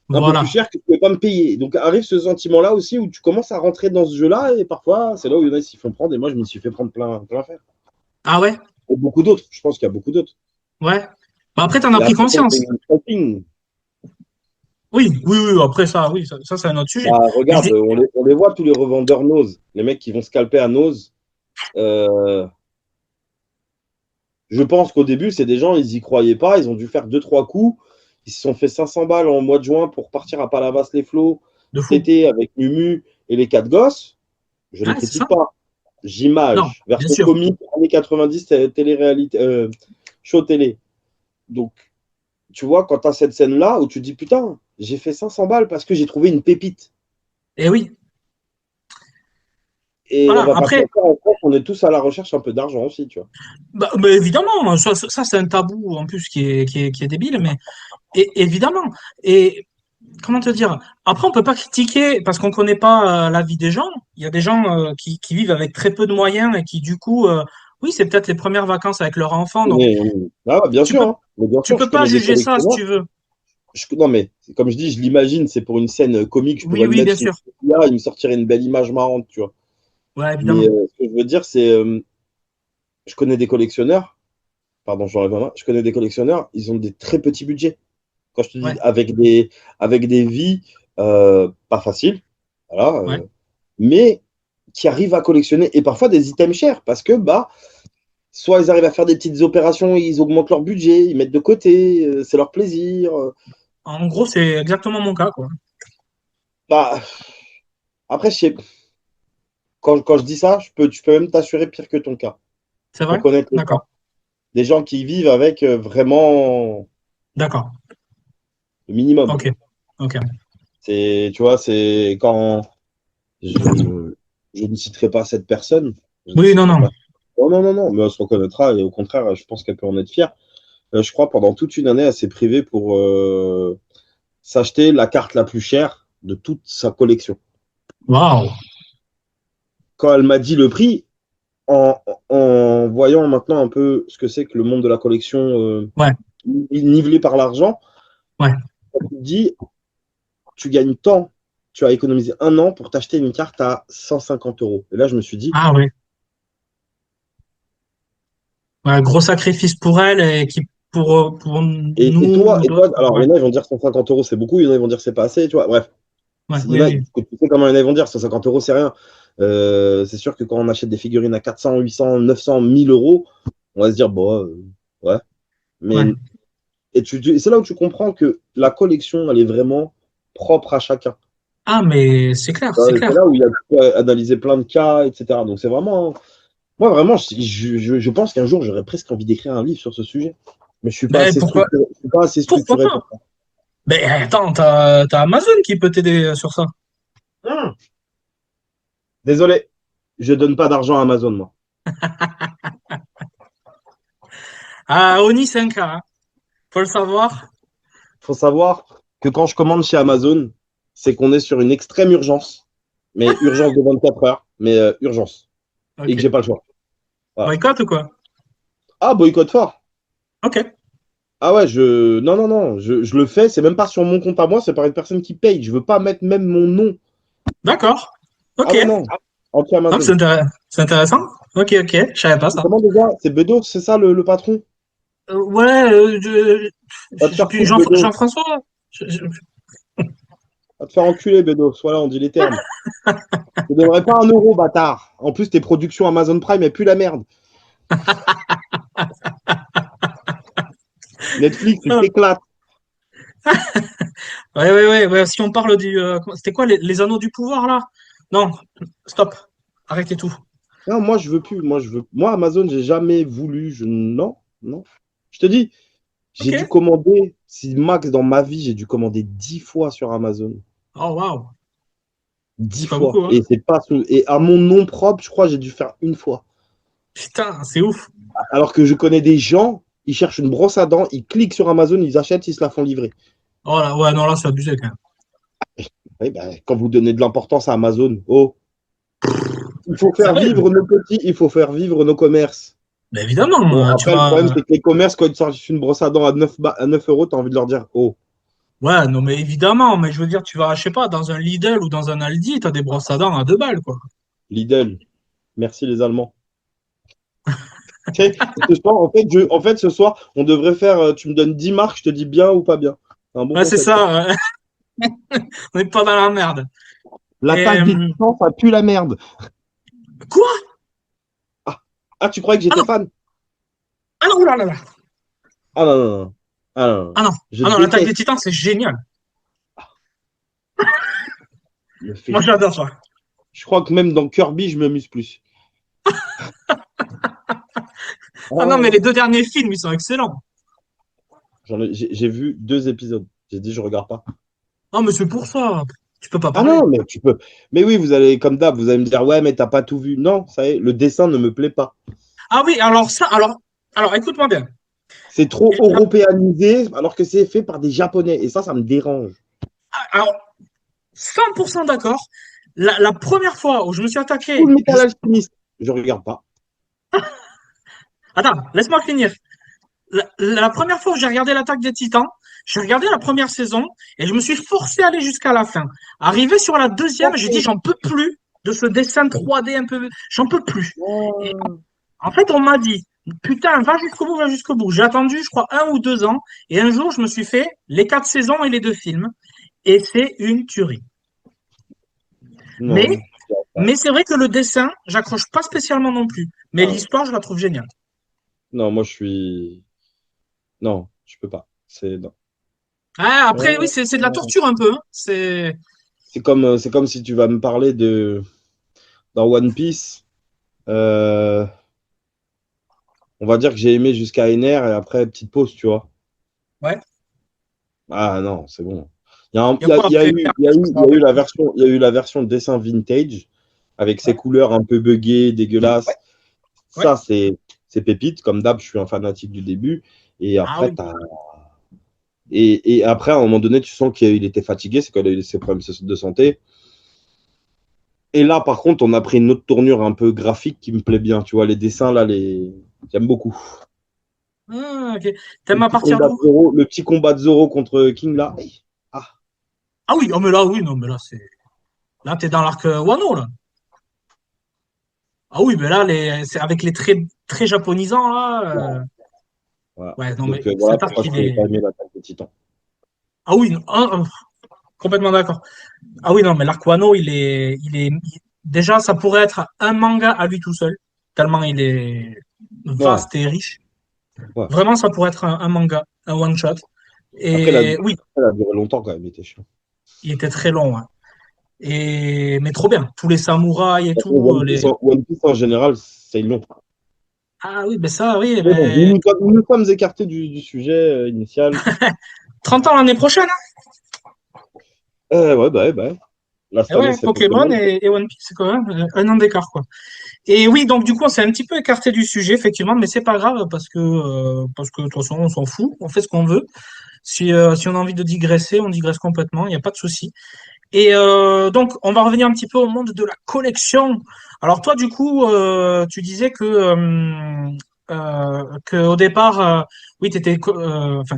un peu plus Voilà. cher que tu ne peux pas me payer. Donc arrive ce sentiment-là aussi où tu commences à rentrer dans ce jeu-là et parfois c'est là où il y en a qui s'y font prendre et moi je m'y suis fait prendre plein faire. Ah ouais? Et beaucoup d'autres, je pense qu'il y a beaucoup d'autres. Ouais. Bah après, t'en as Et pris après, quand conscience. il y a eu le shopping, Oui, oui, oui. Après ça, oui, ça c'est un autre sujet. bah, Mais regarde, on les voit tous les revendeurs Nose, les mecs qui vont scalper à Nose. Euh, je pense qu'au début, c'est des gens, ils y croyaient pas, ils ont dû faire deux trois coups. Ils se sont fait 500 balles en mois de juin pour partir à Palavas-les-Flots de cet fou. été avec Mumu et les quatre gosses. Je ne Ouais, c'est critique ça. pas. Non, J'image, bien version sûr. comique, années 90, télé-réalité, show télé. Donc, tu vois, quand tu as cette scène-là où tu te dis, putain, j'ai fait 500 balles parce que j'ai trouvé une pépite. Et oui. Et on Voilà. va pas se Après, mentir, en France, on est tous à la recherche un peu d'argent aussi, tu vois. bah, évidemment, ça c'est un tabou en plus qui est débile, mais évidemment. Et comment te dire? Après, on peut pas critiquer parce qu'on connaît pas la vie des gens. Il y a des gens qui vivent avec très peu de moyens et qui, du coup, oui, c'est peut-être les premières vacances avec leur enfant. Donc, Ah, ouais, bien tu sûr, peux, hein. Mais bien tu sûr, peux je pas connais des juger ça si collectionneurs. tu veux. Non, mais comme je dis, je l'imagine, c'est pour une scène comique, je Oui, pourrais le oui, mettre bien sous le sûr. là, il me sortirait une belle image marrante, tu vois. Ouais, Mais évidemment. ce que je veux dire, c'est, je connais des collectionneurs, pardon, j'enlève ma main, je connais des collectionneurs, ils ont des très petits budgets. Quand je te dis Ouais, avec des vies pas faciles, voilà, ouais. mais qui arrivent à collectionner et parfois des items chers parce que bah soit ils arrivent à faire des petites opérations, ils augmentent leur budget, ils mettent de côté, c'est leur plaisir. En gros, c'est exactement mon cas, quoi. Bah après, quand je dis ça, tu peux même t'assurer pire que ton cas C'est vrai? pour connaître les cas. D'accord, Des gens qui vivent avec vraiment d'accord. le minimum. Ok, ok. Tu vois, c'est quand je ne citerai pas cette personne, je ne Oui, non, citerai non. pas. Non, non, non, non, mais elle se reconnaîtra et au contraire, je pense qu'elle peut en être fière. Je crois pendant toute une année, elle s'est privée pour s'acheter la carte la plus chère de toute sa collection. Waouh. Quand elle m'a dit le prix, en voyant maintenant un peu ce que c'est que le monde de la collection Ouais, nivelé par l'argent, ouais. elle me dit tu gagnes tant, tu as économisé un an pour t'acheter une carte à 150 euros. Et là, je me suis dit, Ah oui. Ouais, gros sacrifice pour elle et qui pour et nous toi, ou et toi, d'autres. alors Ouais, il y en a, ils vont dire 150 euros, c'est beaucoup, il y en a, ils vont dire c'est pas assez, tu vois. Bref, ouais, il y oui, en a, oui. tu sais comment il y en a, ils vont dire 150 euros, c'est rien. C'est sûr que quand on achète des figurines à 400, 800, 900, 1000 euros, on va se dire, bon, ouais. Ouais. Mais c'est là où tu comprends que la collection, elle est vraiment propre à chacun. Ah, mais c'est clair, c'est C'est clair. là où il y a tu peux analyser plein de cas, etc. Donc c'est vraiment. Moi, vraiment, je pense qu'un jour, j'aurais presque envie d'écrire un livre sur ce sujet. Mais je suis pas Mais assez pourquoi, structuré, je suis pas assez pourquoi structuré pas? pour ça. Mais attends, t'as Amazon qui peut t'aider sur ça. Hum, Désolé, je donne pas d'argent à Amazon, moi. Ah, Oni 5K, hein. Faut le savoir. Faut savoir que quand je commande chez Amazon, c'est qu'on est sur une extrême urgence. Mais urgence de 24 heures, mais urgence. Et Ok. que j'ai pas le choix. Voilà. Boycott ou quoi? Ah, boycott fort. Ok. Ah ouais, non, non, non, je le fais, c'est même pas sur mon compte à moi, c'est par une personne qui paye. Je veux pas mettre même mon nom. D'accord. Ah Ok. non, non, Donc, anti-Amazon. c'est intéressant. Ok, ok. Je savais pas C'est ça. comment déjà? C'est Bedos, c'est ça le patron? Ouais, Va te je sais faire plus, foutre, Bedos. Jean-François. Va te faire enculer, Bedos. Voilà, on dit les termes. Tu ne devrais pas 1 euro, bâtard. En plus, tes productions Amazon Prime, et plus la merde. Netflix, il t'éclate. Ouais, ouais, ouais, ouais. Si on parle c'était quoi, les anneaux du pouvoir, là? Non, stop. Arrêtez tout. Non, moi, je veux plus. Moi, Amazon, j'ai jamais voulu. Non, non. Je te dis, j'ai dû Ok. commander, si max dans ma vie, j'ai dû commander 10 fois sur Amazon. Oh, waouh. dix C'est pas fois. beaucoup, hein? Et à mon nom propre, je crois, j'ai dû faire une fois. Putain, c'est ouf. Alors que je connais des gens, ils cherchent une brosse à dents, ils cliquent sur Amazon, ils achètent, ils se la font livrer. Oh là, ouais, non, là, c'est abusé quand même. Oui, ben, quand vous donnez de l'importance à Amazon, oh, il faut C'est faire vrai. vivre nos petits, il faut faire vivre nos commerces. Mais évidemment, Bon, tu après, le problème, vas. c'est que les commerces, quand ils te sortent une brosse à dents à 9 euros, tu as envie de leur dire, oh, Ouais, non, mais évidemment, mais je veux dire, tu vas, je sais pas, dans un Lidl ou dans un Aldi, t'as des brosses à dents à 2 balles, quoi. Lidl, merci les Allemands. Tu sais, ce soir, en fait, ce soir, on devrait faire, tu me donnes 10 marques, je te dis bien ou pas bien. C'est un bon Ouais, c'est concept, ça. ça. On n'est pas dans la merde. Et, L'attaque des titans, ça pue la merde. quoi? Ah, ah, tu croyais que Ah j'étais non, fan? ah non, oulala. Ah non, non, non. Ah non, non. Ah non, Je ah non, l'attaque des déteste Titans, c'est génial. le fait. Moi, j'adore ça. Je crois que même dans Kirby, je m'amuse plus. Ah non, mais Ah, les 2 derniers films, ils sont excellents. j'ai vu 2 épisodes. J'ai dit, je regarde pas. Ah, mais c'est pour ça. Tu peux pas Ah parler. non, mais tu peux. Mais oui, vous allez, comme d'hab, vous allez me dire, ouais, mais t'as pas tout vu. Non, ça y est, le dessin ne me plaît pas. Ah oui, alors ça, alors écoute-moi bien. C'est trop Il y a- européanisé, alors que c'est fait par des Japonais. Et ça me dérange. Alors, 100% d'accord. La première fois où je me suis Full attaqué, Metal Alchemist, je regarde pas. attends, laisse-moi finir. La première fois où j'ai regardé l'Attaque des Titans, j'ai regardé la première saison et je me suis forcé à aller jusqu'à la fin. Arrivé sur la deuxième, j'ai dit j'en peux plus de ce dessin 3D un peu, j'en peux plus. Et en fait, on m'a dit putain, va jusqu'au bout, va jusqu'au bout. J'ai attendu, je crois, 1 ou 2 ans et un jour, je me suis fait les 4 saisons et les 2 films et c'est une tuerie. Mais, Non, mais c'est vrai que le dessin, j'accroche pas spécialement non plus. Mais l'histoire, je la trouve géniale. non, moi je suis. Non, je peux pas. C'est non. Ah, après, oui, Euh, c'est de la torture un peu, hein. c'est comme si tu vas me parler de dans One Piece. euh, on va dire que j'ai aimé jusqu'à Ener et après petite pause, tu vois. Ouais. Ah non, c'est bon. Il y a, un- Il y a quoi il y a après? eu, il y a eu, Je me il y a eu rappelle la plus. version, il y a eu la version dessin vintage avec ses Ouais, couleurs un peu buggées, ouais, dégueulasses. ouais. Ça, c'est pépite. Comme d'hab, je suis un fanatique du début. Et Ah après, oui. et après, à un moment donné, tu sens qu'il était fatigué, c'est qu'il a eu ses problèmes de santé. Et là, par contre, on a pris une autre tournure un peu graphique qui me plaît bien. Tu vois, les dessins, là, j'aime beaucoup. Ah, ok. T'aimes à partir d'où? Le petit combat de Zoro contre King, là. Ah, Ah oui, oh mais là, oui, non, mais là, là, t'es dans l'arc Wano, là. Ah oui, mais là, c'est avec les traits très japonisants, là. voilà. Ouais, non, Donc, mais voilà cet arc, pourquoi je n'avais pas aimé l'attaque des Titans. Ah oui, non, complètement d'accord. Ah oui, non, mais l'arc Wano, déjà, ça pourrait être un manga à lui tout seul, tellement il est Ouais, vaste et riche. ouais. Vraiment, ça pourrait être un manga, un one-shot. Après, Et oui, elle a duré longtemps quand même, il était chiant. il était très long, hein. Mais trop bien. Tous les samouraïs et Après, tout. One Piece en général, c'est long. Ah oui, ben ça, oui. Mais bon, Mais nous nous sommes écartés du sujet initial. 30 ans l'année prochaine, hein. Ouais, bah, ouais, bah. Ouais. Là, Et cette année, ouais, c'est Pokémon Pokémon. et One Piece, c'est quand même un an d'écart, quoi. Et oui, donc du coup, on s'est un petit peu écarté du sujet, effectivement, mais c'est pas grave parce que de toute façon, on s'en fout, on fait ce qu'on veut. Si on a envie de digresser, on digresse complètement, il n'y a pas de souci. Et donc, on va revenir un petit peu au monde de la collection. Alors toi, du coup, tu disais que au départ, oui, enfin,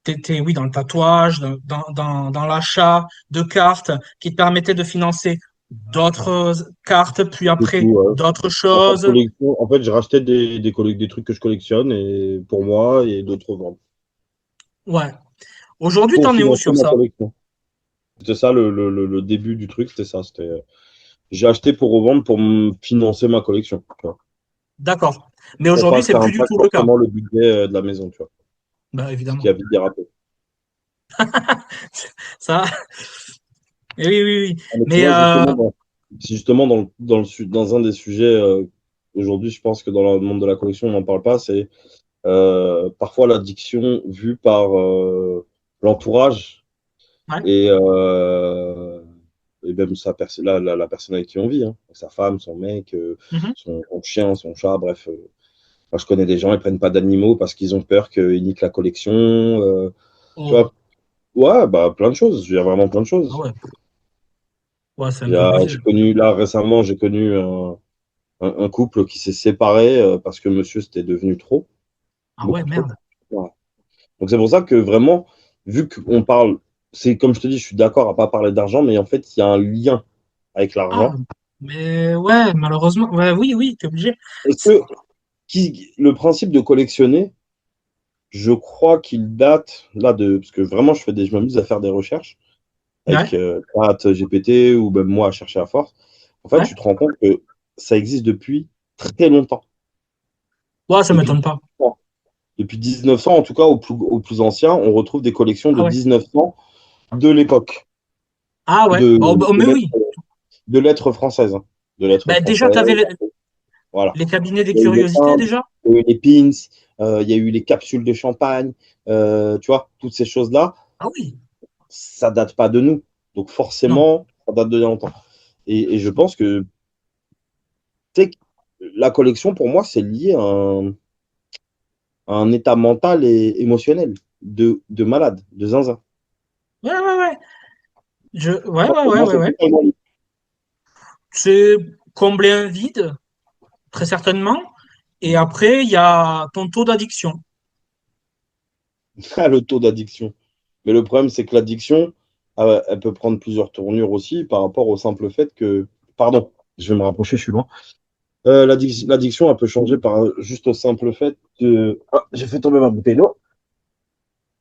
t'étais, oui, dans le tatouage, dans l'achat de cartes qui te permettaient de financer d'autres cartes, puis Du après coup, d'autres en fait, choses. en fait, j'ai racheté des trucs que je collectionne et pour moi et d'autres ventes Ouais. Aujourd'hui, pour t'en es où financer sur ma ça? collection. C'était ça le début du truc, c'était ça. J'ai acheté pour revendre pour me financer ma collection. Tu vois. D'accord. Mais Pour pas aujourd'hui, que c'est ça plus du impacte tout le cas. forcément le budget de la maison, tu vois. Bah, Ce qui évidemment. a vite dérapé. Ça, et oui, oui, oui. Ah, mais tu Mais vois, justement dans un des sujets, aujourd'hui, je pense que dans le monde de la collection, on n'en parle pas, c'est parfois l'addiction vue par l'entourage ouais. et, et même la personne avec qui on vit, hein. Sa femme, son mec, Mhm. son chien, son chat, bref. Moi, je connais des gens, ils prennent pas d'animaux parce qu'ils ont peur qu'ils niquent la collection. Tu Oh. vois, ouais, bah plein de choses. Il y a vraiment plein de Ah choses. ouais. Ouais, c'est un peu abusé. J'ai connu, là récemment, j'ai connu un couple qui s'est séparé parce que monsieur c'était devenu trop, Ah ouais, beaucoup trop. merde. Ouais. Donc c'est pour ça que vraiment, vu qu'on parle, c'est comme je te dis, je suis d'accord à pas parler d'argent, mais en fait, il y a un lien avec Ah, l'argent. mais ouais, malheureusement. Ouais, oui, oui, t'es obligé. Est-ce que le principe de collectionner, je crois qu'il date là parce que vraiment, je m'amuse à faire des recherches Ouais, avec GPT ou même moi à chercher à force. En fait, ouais. tu te rends compte que ça existe depuis très longtemps. Ouais, ça Depuis m'étonne pas. Depuis 1900, en tout cas, au plus ancien, on retrouve des collections de Ah ouais. 1900 de l'époque, Ah ouais. de, Oh, bah, de mais lettres, oui. de lettres françaises, hein. De lettres Bah, déjà, françaises. t'avais Voilà. les cabinets des Il y a eu les curiosités, timbres, déjà? il y a eu les pins, il y a eu les capsules de champagne, tu vois, toutes ces choses-là, Ah oui. ça date pas de nous. Donc Non. forcément, ça date de longtemps. Et je pense que tu sais, la collection, pour moi, c'est lié à un état mental et émotionnel de malade, de zinzin. Ouais, ouais, ouais. Ouais, Moi, ouais, pour ouais, moi, ouais, c'est ouais. totalement libre. C'est combler un vide, très certainement. Et après, il y a ton taux d'addiction. Le taux d'addiction. Mais le problème, c'est que l'addiction, elle peut prendre plusieurs tournures aussi par rapport au simple fait que. Pardon, je vais me rapprocher, je suis loin. L'addiction, elle peut changer par juste au simple fait que. Ah, j'ai fait tomber ma bouteille d'eau.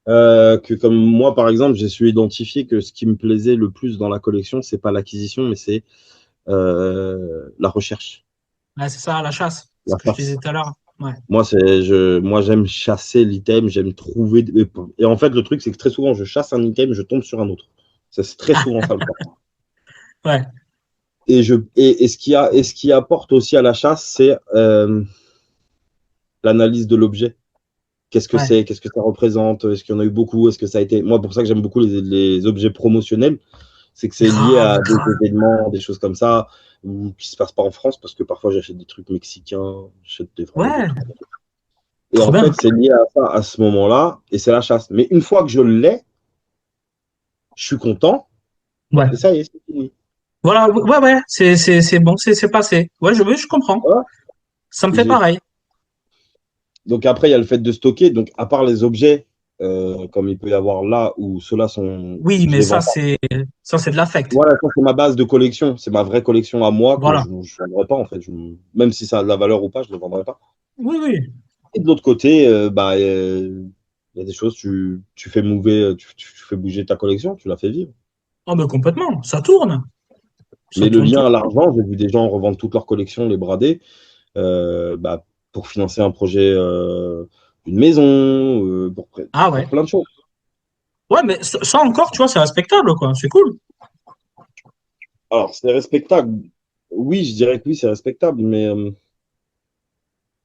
Que comme moi, par exemple, j'ai su identifier que ce qui me plaisait le plus dans la collection, c'est pas l'acquisition, mais c'est la recherche, Ouais, c'est ça, la chasse. Ce la que je disais chasse. tout à l'heure. Ouais. Moi, j'aime chasser l'item, j'aime trouver. Et en fait, le truc, c'est que très souvent, je chasse un item, je tombe sur un autre. Ça, c'est très souvent ça le cas. Ouais. Et ce qui apporte aussi à la chasse, c'est l'analyse de l'objet. Qu'est-ce que Ouais. c'est? Qu'est-ce que ça représente? Est-ce qu'il y en a eu beaucoup? Est-ce que ça a été. Moi, pour ça que j'aime beaucoup les objets promotionnels, c'est que c'est lié Grave, à des grave. événements, des choses comme ça, ou qui se passent pas en France, parce que parfois j'achète des trucs mexicains, j'achète vraiment des Ouais, trucs. Et trop en bien. fait, c'est lié à ça à ce moment-là, et c'est la chasse. Mais une fois que je l'ai, je suis content, Ouais. et ça y est, c'est fini. Voilà, ouais, ouais, c'est bon, c'est passé. Ouais, oui, je comprends. Voilà. Ça me fait J'ai pareil. Donc après, il y a le fait de stocker. Donc à part les objets, comme il peut y avoir là, où ceux-là sont, Oui, je mais les vends pas. ça, c'est de l'affect. Voilà, ça c'est ma base de collection. C'est ma vraie collection à moi que Voilà. je ne vendrai pas en fait. Même si ça a de la valeur ou pas, je ne le vendrai pas. Oui, oui. Et de l'autre côté, il y a des choses, tu fais mouver, tu fais bouger ta collection, tu la fais vivre. Oh, mais complètement. Ça tourne. Ça Mais le tourne tout. lien à l'argent, j'ai vu des gens revendre toute leur collection, les brader, pour financer un projet, une maison, Ah ouais. pour plein de choses. Ouais, mais ça encore, tu vois, c'est respectable, quoi. C'est cool. Alors, c'est respectable. Oui, je dirais que oui, c'est respectable, mais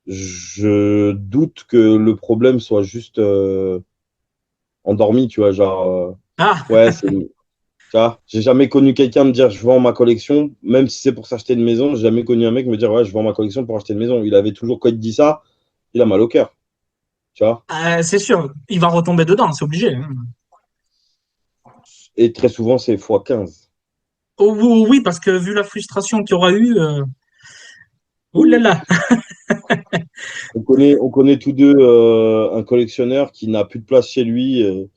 je doute que le problème soit juste endormi, tu vois, genre, Ah, ouais, tu vois, j'ai jamais connu quelqu'un me dire je vends ma collection, même si c'est pour s'acheter une maison, j'ai jamais connu un mec me dire ouais, je vends ma collection pour acheter une maison. Il avait toujours, quand il dit ça, il a mal au cœur, tu vois. c'est sûr. Il va retomber dedans, c'est obligé, hein. Et très souvent, c'est x15. Oh, oui, oui, parce que vu la frustration qu'il y aura eu, ouh là là. On connaît tous deux un collectionneur qui n'a plus de place chez lui, Oui,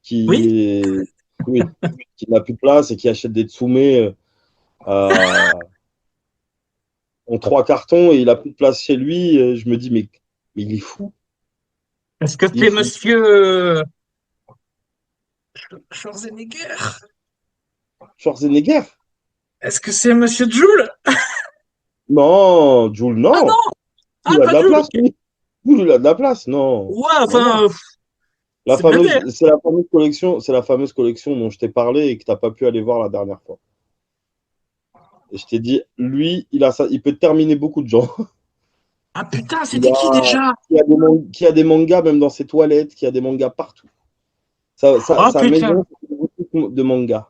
qui est, oui, qui n'a plus de place et qui achète des Tsume à- en 3 cartons et il a plus de place chez lui. Je me dis, mais il est fou. est-ce que Il est c'est fou. monsieur Schwarzenegger? Schwarzenegger? Est-ce que c'est monsieur Joule? Non, Jules, Ah non. non, ah Il a de pas la Joule, place, ok. lui. Jules, il a de la place. Non, Ouais, non, non. enfin, c'est blindé, hein. C'est la fameuse collection dont je t'ai parlé et que tu n'as pas pu aller voir la dernière fois. Et je t'ai dit, lui, il a ça, il peut terminer beaucoup de gens. Ah putain, Il c'était qui a, déjà? qui a des mangas même dans ses toilettes, qui a des mangas partout. Oh Sa putain. maison, c'est une boutique de manga.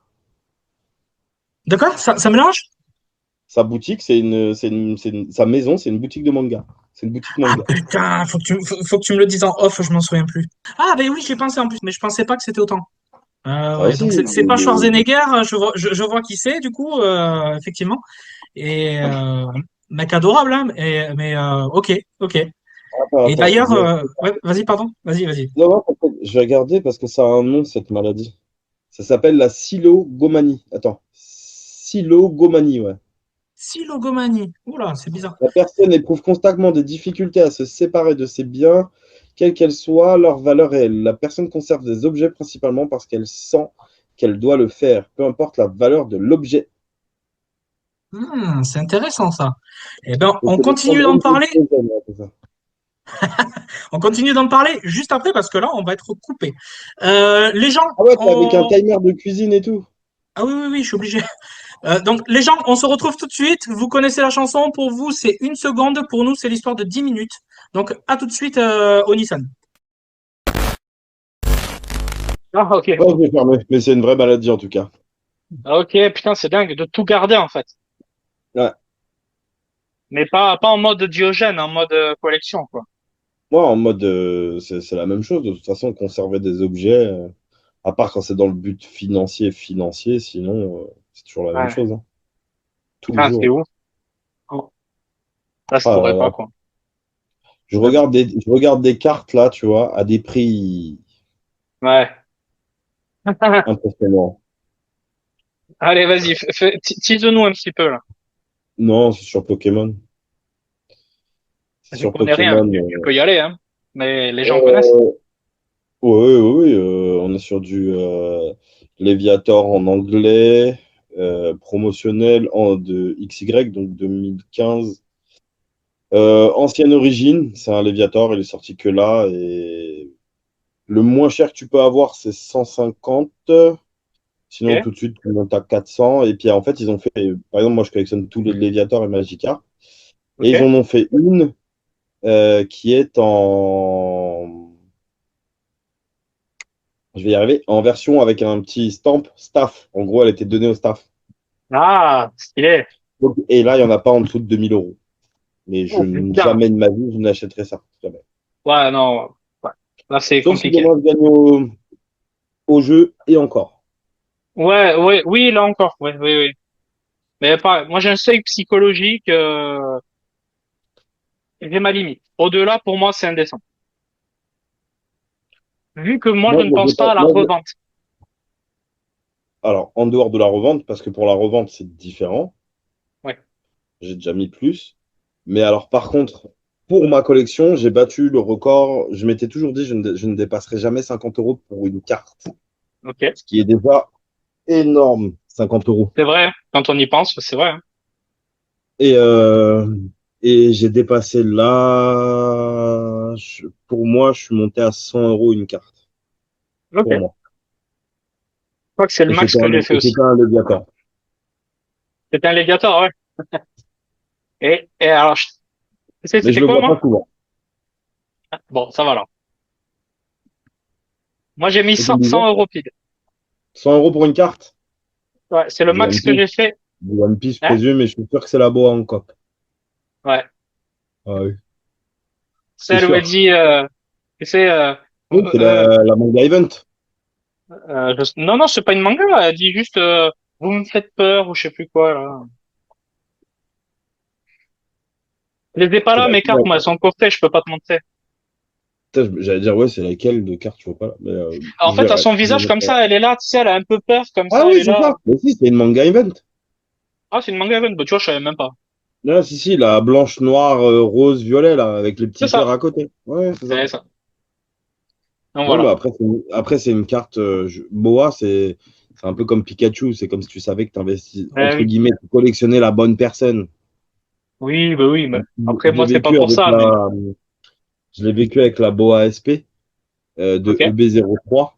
D'accord, ça mélange? Sa boutique, sa maison, c'est une boutique de manga. C'est une boutique Ah manga. putain, faut que tu me le dises en off, je m'en souviens plus. Ah ben oui, j'y ai pensé en plus, mais je pensais pas que c'était autant. Ah Ouais, donc si, c'est pas Schwarzenegger, je vois qui c'est du coup, effectivement. Et mec adorable, hein, ok, ok. Et attends, d'ailleurs, ouais, vas-y, pardon, vas-y. non, non, je vais regarder parce que ça a un nom, cette maladie. Ça s'appelle la silogomanie. Attends. Silogomanie, ouais. Silogomanie. Oula, c'est bizarre. La personne éprouve constamment des difficultés à se séparer de ses biens, quelle qu'elle soit leur valeur réelle. La personne conserve des objets principalement parce qu'elle sent qu'elle doit le faire, peu importe la valeur de l'objet. C'est intéressant ça. Eh ben, Donc, c'est le syndrome de Stephen, ouais, c'est ça. on continue d'en parler juste après parce que là, on va être coupé. Les gens, Ah ouais, c'est avec un timer de cuisine et tout. ah oui, oui, oui, je suis obligé. Donc, les gens, on se retrouve tout de suite. Vous connaissez la chanson. Pour vous, c'est 1 seconde. Pour nous, c'est l'histoire de 10 minutes. Donc, à tout de suite au Nissan. Ah, ok. Ouais, je vais fermer. Mais c'est une vraie maladie en tout cas. Ah, ok, putain, c'est dingue de tout garder, en fait. Ouais. Mais pas en mode Diogène, en mode collection, quoi. Moi, en mode, c'est la même chose. De toute façon, conserver des objets. À part quand c'est dans le but financier, sinon, c'est toujours la même Ouais. chose, hein. Putain, c'est Toujours. ouf. Oh. Là, je Ah là pourrais là. pas, quoi. Je Mais bon. regarde je regarde des cartes là, tu vois, à des prix Ouais. impressionnants. Allez, vas-y, tease-nous un petit peu, là. Non, c'est sur Pokémon. C'est Je sur connais rien. Pokémon. Tu peux y aller, hein. Mais les gens connaissent. Euh, oui, oui, oui, on est sur du Léviator en anglais, promotionnel de XY, donc 2015. Ancienne origine, c'est un Léviator, il est sorti que là. Et le moins cher que tu peux avoir, c'est 150. Sinon, Ok, tout de suite, tu montes à 400. Et puis, en fait, ils ont fait, par exemple, moi, je collectionne tous les Léviators et Magikarp. Et ils ok. en ont fait une qui est en, je vais y arriver, en version avec un petit stamp staff. En gros, elle était donnée au staff. Ah, stylé. Et là, il n'y en a pas en dessous de 2000 euros. Mais Oh, putain. jamais de ma vie, je n'achèterai ça. Jamais. Ouais, non. Ouais. Là, c'est Sauf si compliqué. demain, je gagne au jeu et encore. Ouais, ouais, oui, là encore. Oui, oui, oui. Mais pas, moi, j'ai un seuil psychologique, j'ai ma limite. Au-delà, pour moi, c'est indécent. Vu que moi, je Moi, ne je ne pense pas. pas à la revente. Alors, en dehors de la revente, parce que pour la revente, c'est différent. Ouais. J'ai déjà mis plus. Mais alors, par contre, pour ma collection, j'ai battu le record. Je m'étais toujours dit, je ne dépasserai jamais 50 euros pour une carte. Ok. Ce qui est déjà énorme, 50 euros. C'est vrai. Quand on y pense, c'est vrai, hein. Et, et j'ai dépassé là. Pour moi, je suis monté à 100 euros une carte. Ok. Pour Je moi. crois que c'est le max que j'ai fait Et aussi. c'était un Léviathan. C'était un Legator, ouais. Et alors, tu sais, Mais je c'était le quoi, vois moi? pas souvent. Bon, ça va alors. Moi, j'ai mis Et tu me 100 disais euros pile. 100 euros pour une carte Ouais, c'est le du max One que Piece. j'ai fait. Du One Piece, je Hein? présume, mais je suis sûr que c'est la boa en coque. Ouais. Ah oui, c'est Celle où elle sûr. dit, tu sais, Oui, c'est euh, la manga event. non, non, c'est pas une manga. Elle dit juste, vous me faites peur ou je sais plus quoi, là. Je les ai pas C'est là, mes cartes, laquelle? moi, elles sont coffrées, je peux pas te montrer. Putain, j'allais dire, ouais, c'est laquelle de carte, je vois pas là. Mais Alors, en je fait, à verrai. son visage, comme ça, elle est là, tu sais, elle a un peu peur, comme Ah ça, elle oui, est c'est là. ça. Mais si, c'est une manga event. Ah, c'est une manga event. Bah, tu vois, je savais même pas. Ah, si, si, la blanche, noire, rose, violet, là, avec les C'est petits cœurs ça. à côté. Ouais, c'est ça. C'est ça. Donc, Non, mais voilà. après, c'est une carte. Boa, c'est un peu comme Pikachu. C'est comme si tu savais que tu investis, Eh entre oui. guillemets, tu collectionnais la bonne personne. Oui, bah oui, mais Je après, l'ai moi, c'est pas vécu pour avec ça, mais, la Boa SP de ok. EB03.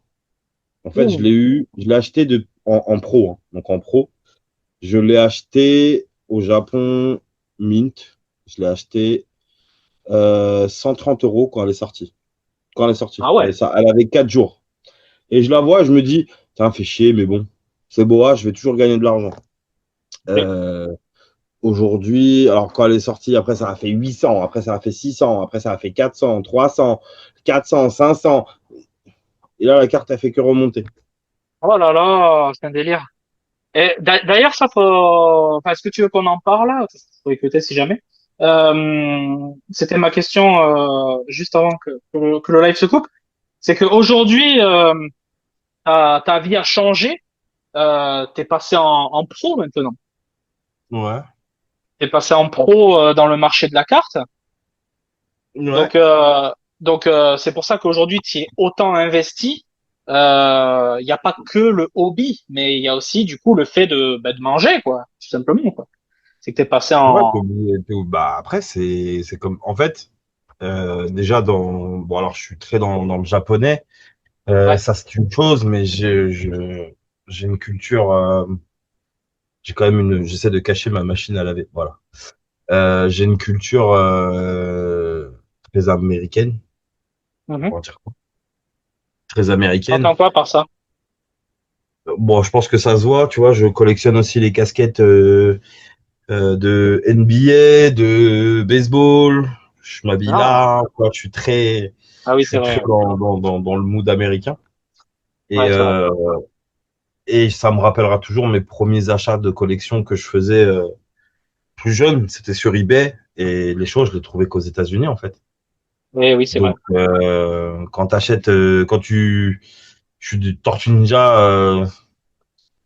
En fait, Ouh. je l'ai acheté en pro, hein. Donc en pro, je l'ai acheté au Japon Mint. Je l'ai acheté 130 euros quand elle est sortie. Quand elle est sortie. Ah ouais. Elle avait 4 jours. Et je la vois, je me dis, tiens, fait chier, mais bon, c'est Boa, je vais toujours gagner de l'argent. Ok. Euh, Aujourd'hui, alors quand elle est sortie, après ça a fait 800, après ça a fait 600, après ça a fait 400, 300, 400, 500. Et là, la carte a fait que remonter. Oh là là, c'est un délire. Et d'ailleurs, ça faut, enfin, est-ce que tu veux qu'on en parle là? Faut écouter si jamais. C'était ma question, juste avant que le live se coupe. C'est qu'aujourd'hui, ta vie a changé. T'es passé en pro maintenant. Ouais. T'es passé en pro dans le marché de la carte. Ouais. Donc, c'est pour ça qu'aujourd'hui, tu es autant investi. Il n'y a pas que le hobby, mais il y a aussi du coup le fait de manger, quoi, tout simplement, quoi. C'est que t'es passé Ouais, en. bah, après, c'est comme. En fait, déjà, bon, alors, je suis très dans le japonais. Ouais. Ça, c'est une chose, mais j'ai une culture. J'ai quand même J'essaie de cacher ma machine à laver. Voilà. J'ai une culture très américaine. Mhm. On va dire quoi? Très américaine. T'entends quoi par ça? Bon, je pense que ça se voit, tu vois, je collectionne aussi les casquettes de NBA, de baseball. Je m'habille Ah, là, quoi, ah oui, je c'est suis très vrai. dans le mood américain. Et, Ouais, c'est vrai. euh, et ça me rappellera toujours mes premiers achats de collection que je faisais plus jeune. C'était sur eBay et les choses, je les trouvais qu'aux États-Unis, en fait. Oui, oui, c'est vrai. Donc, quand t'achètes, quand je suis du Tortue Ninja,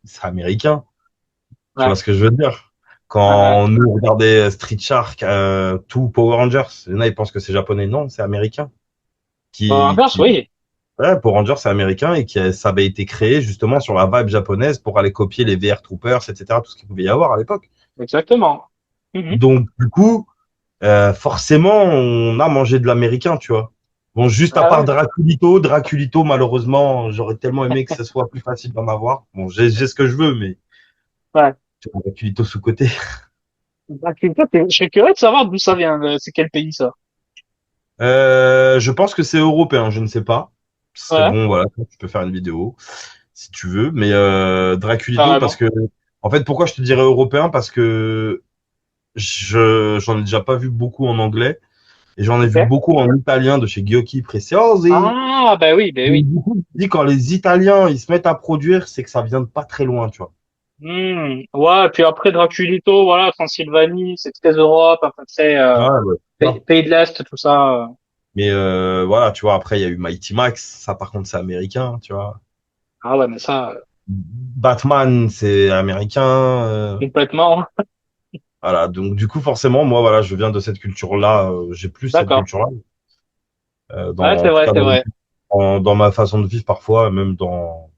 c'est américain. Tu Ouais. vois ce que je veux dire? Ouais. Quand nous on regardait Street Shark, tout Power Rangers, il y en a, ils pensent que c'est japonais. Non, c'est américain. Bon, inverse, Qui, oui, ouais, Power Rangers, c'est américain et ça avait été créé justement sur la vibe japonaise pour aller copier les VR Troopers, etc., tout ce qu'il pouvait y avoir à l'époque. exactement. Mhm. Donc, du coup, forcément, on a mangé de l'américain, tu vois. Bon, juste à Ah part ouais. Draculito, malheureusement, j'aurais tellement aimé que ce soit plus facile d'en avoir. Bon, j'ai ce que je veux, mais Ouais. tu vois, Draculito sous-côté. Bah, je serais curieux de savoir d'où ça vient. C'est quel pays ça? Je pense que c'est européen, je ne sais pas. Ce serait Ouais, bon, voilà, tu peux faire une vidéo si tu veux. Mais Draculito, parce carrément. que, en fait, pourquoi je te dirais européen? Parce que j'en ai déjà pas vu beaucoup en anglais et j'en ai vu Ok. beaucoup en italien de chez Giochi Preziosi. Ah, bah oui, bah Donc, oui. du coup, je me dis quand les Italiens ils se mettent à produire, c'est que ça vient de pas très loin, tu vois. Ouais, puis après Draculito, voilà, Transylvanie, c'est très Europe, après très Ouais, ouais, c'est ça. pays de l'Est, tout ça. Mais voilà, tu vois, après il y a eu Mighty Max, ça par contre c'est américain, tu vois. Ah ouais, mais ça, Batman, c'est américain. complètement. Voilà, donc du coup, forcément, moi, voilà, je viens de cette culture-là, j'ai plus cette D'accord. culture-là, Ouais, en tout cas c'est vrai. dans ma façon de vivre parfois, même dans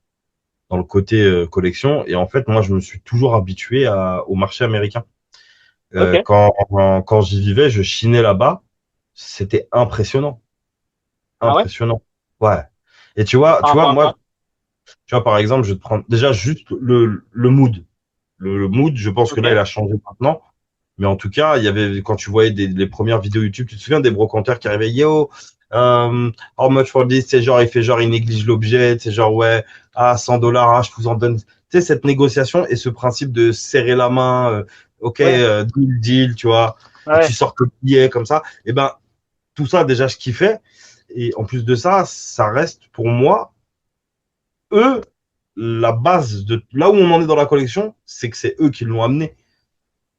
le côté collection. Et en fait, moi, je me suis toujours habitué au marché américain. Ok. Quand j'y vivais, je chinais là-bas, c'était impressionnant, Ah ouais? impressionnant. Ouais. Et Par tu vois, rapport à moi, quoi? tu vois, par exemple, je vais te prendre déjà juste le mood. Le mood, je pense que Ok. là, il a changé maintenant. Mais en tout cas, il y avait, quand tu voyais les premières vidéos YouTube, tu te souviens des brocanteurs qui arrivaient, yo, how much for this? C'est genre, il fait genre, il néglige l'objet, c'est genre, ouais, ah, 100 dollars, ah, je vous en donne. Tu sais, cette négociation et ce principe de serrer la main, ok, Ouais. deal, tu vois, et tu Ouais. sors le billet comme ça. Et ben, tout ça, déjà, je kiffais. Et en plus de ça, ça reste pour moi, eux, la base de là où on en est dans la collection, c'est que c'est eux qui l'ont amené.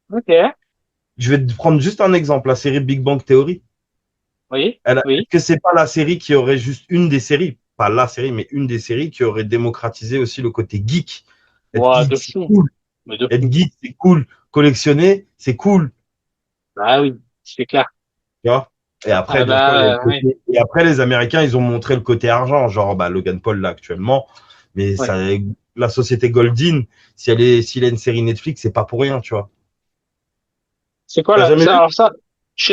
Ok. Je vais te prendre juste un exemple, la série Big Bang Theory. Oui. Est-ce Oui. que c'est pas la série qui aurait juste une des séries, pas la série, mais une des séries qui aurait démocratisé aussi le côté geek. Être Ouais, de geek, c'est fou. cool. Mais de Être fou. geek, c'est cool. Collectionner, c'est cool. Bah oui, c'est clair. Tu vois? Et après, Ah bien sûr, il y a le bah oui. côté... Et après, les Américains, ils ont montré le côté argent, genre bah, Logan Paul là actuellement. Mais Ouais. ça, la société Goldin, s'il a une série Netflix, c'est pas pour rien, tu vois. C'est quoi T'as là? jamais vu? Alors ça,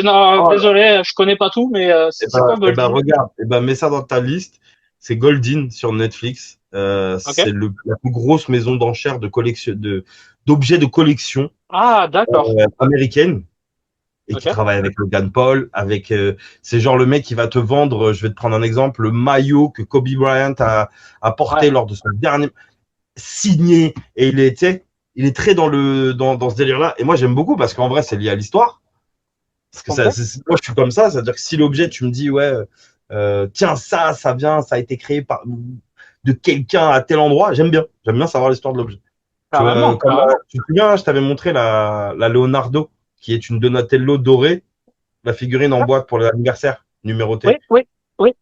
non, Oh, désolé, je connais pas tout, mais c'est quoi eh ben, Goldin? regarde, eh ben, mets ça dans ta liste. C'est Goldin sur Netflix. C'est Ok. la plus grosse maison d'enchères d'objets de collection Ah, d'accord. américaine et qui Ok. travaille avec Logan Paul. C'est genre le mec qui va te vendre, je vais te prendre un exemple, le maillot que Kobe Bryant a porté Ouais. lors de son dernier signé. Et tu sais, il est très dans ce délire-là. Et moi, j'aime beaucoup parce qu'en vrai, c'est lié à l'histoire. Parce que Ok. moi, je suis comme ça. C'est-à-dire que si l'objet, tu me dis, ouais, tiens, ça a été créé de quelqu'un à tel endroit, j'aime bien. J'aime bien savoir l'histoire de l'objet. Tu vois, Carrément, carrément. tu te souviens, je t'avais montré la Leonardo, qui est une Donatello dorée, la figurine en Ah, boîte pour l'anniversaire, oui, numérotée. oui, oui.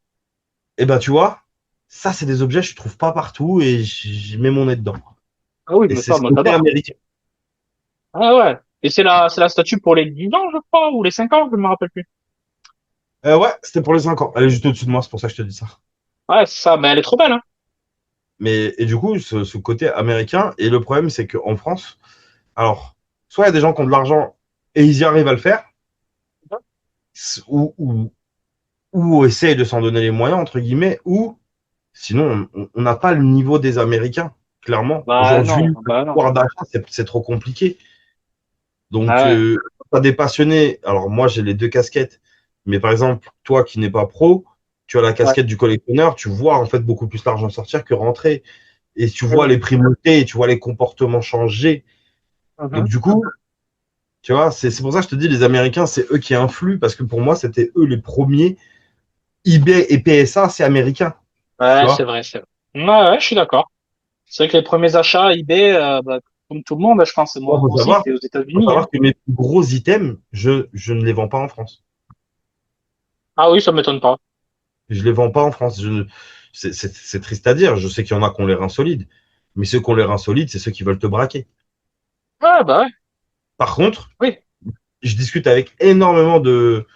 Et ben, tu vois, ça, c'est des objets que je trouve pas partout et j'y mets mon nez dedans. Ah oui, Et mais c'est ça, ce moi, côté j'adore. américain. Ah ouais. Et c'est la statue pour les 10 ans, je crois, ou les 5 ans, je ne me rappelle plus. Ouais, c'était pour les 5 ans. Elle est juste au-dessus de moi, c'est pour ça que je te dis ça. Ouais, c'est ça, mais elle est trop belle, hein. Mais, et du coup, ce côté américain, et le problème, c'est qu'en France, alors, soit il y a des gens qui ont de l'argent et ils y arrivent à le faire, ou, ou, ou essayent de s'en donner les moyens, entre guillemets, ou sinon, on n'a pas le niveau des Américains, clairement. Bah Aujourd'hui, non, le bah non. pouvoir d'achat, c'est trop compliqué. Donc, Ah ouais. t'as des passionnés. Alors, moi, j'ai les deux casquettes. Mais par exemple, toi qui n'es pas pro, tu as la Ouais. casquette du collectionneur, tu vois en fait beaucoup plus l'argent sortir que rentrer. Et tu Eh vois oui. les prix monter, et tu vois les comportements changer. Donc, Mhm. du coup, tu vois, c'est pour ça que je te dis, les Américains, c'est eux qui influent, parce que pour moi, c'était eux les premiers. eBay et PSA, c'est américain. Tu Ouais, c'est vois, vrai, c'est vrai. Ouais, je suis d'accord. C'est vrai que les premiers achats eBay, bah, comme tout le monde, je pense, Moi, moi aussi, c'était aux faut États-Unis, hein. savoir que mes plus gros items, je ne les vends pas en France. Ah oui, ça m'étonne pas. Je les vends pas en France. C'est triste à dire. Je sais qu'il y en a qui ont les reins solides. Mais ceux qui ont les reins solides, c'est ceux qui veulent te braquer. Ouais, bah ouais. Par contre, Oui. je discute avec énormément de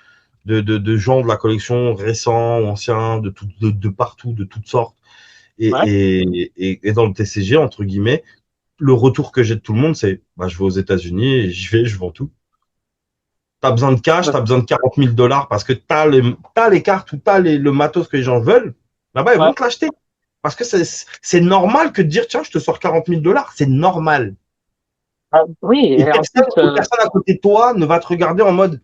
gens de la collection, récents ou anciens, de partout, de toutes sortes. Ouais. Et dans le TCG, entre guillemets, le retour que j'ai de tout le monde, c'est bah, je vais aux États-Unis et j'y vais, je vends tout. T'as besoin de cash, Ouais. t'as besoin de 40 000 dollars parce que t'as les cartes ou le matos que les gens veulent. Là-bas, ils vont Ouais. te l'acheter. Parce que c'est normal que de dire, tiens, je te sors 40 000 dollars. C'est normal. Ah, oui, Et et en plus, personne à côté de toi ne va te regarder en mode,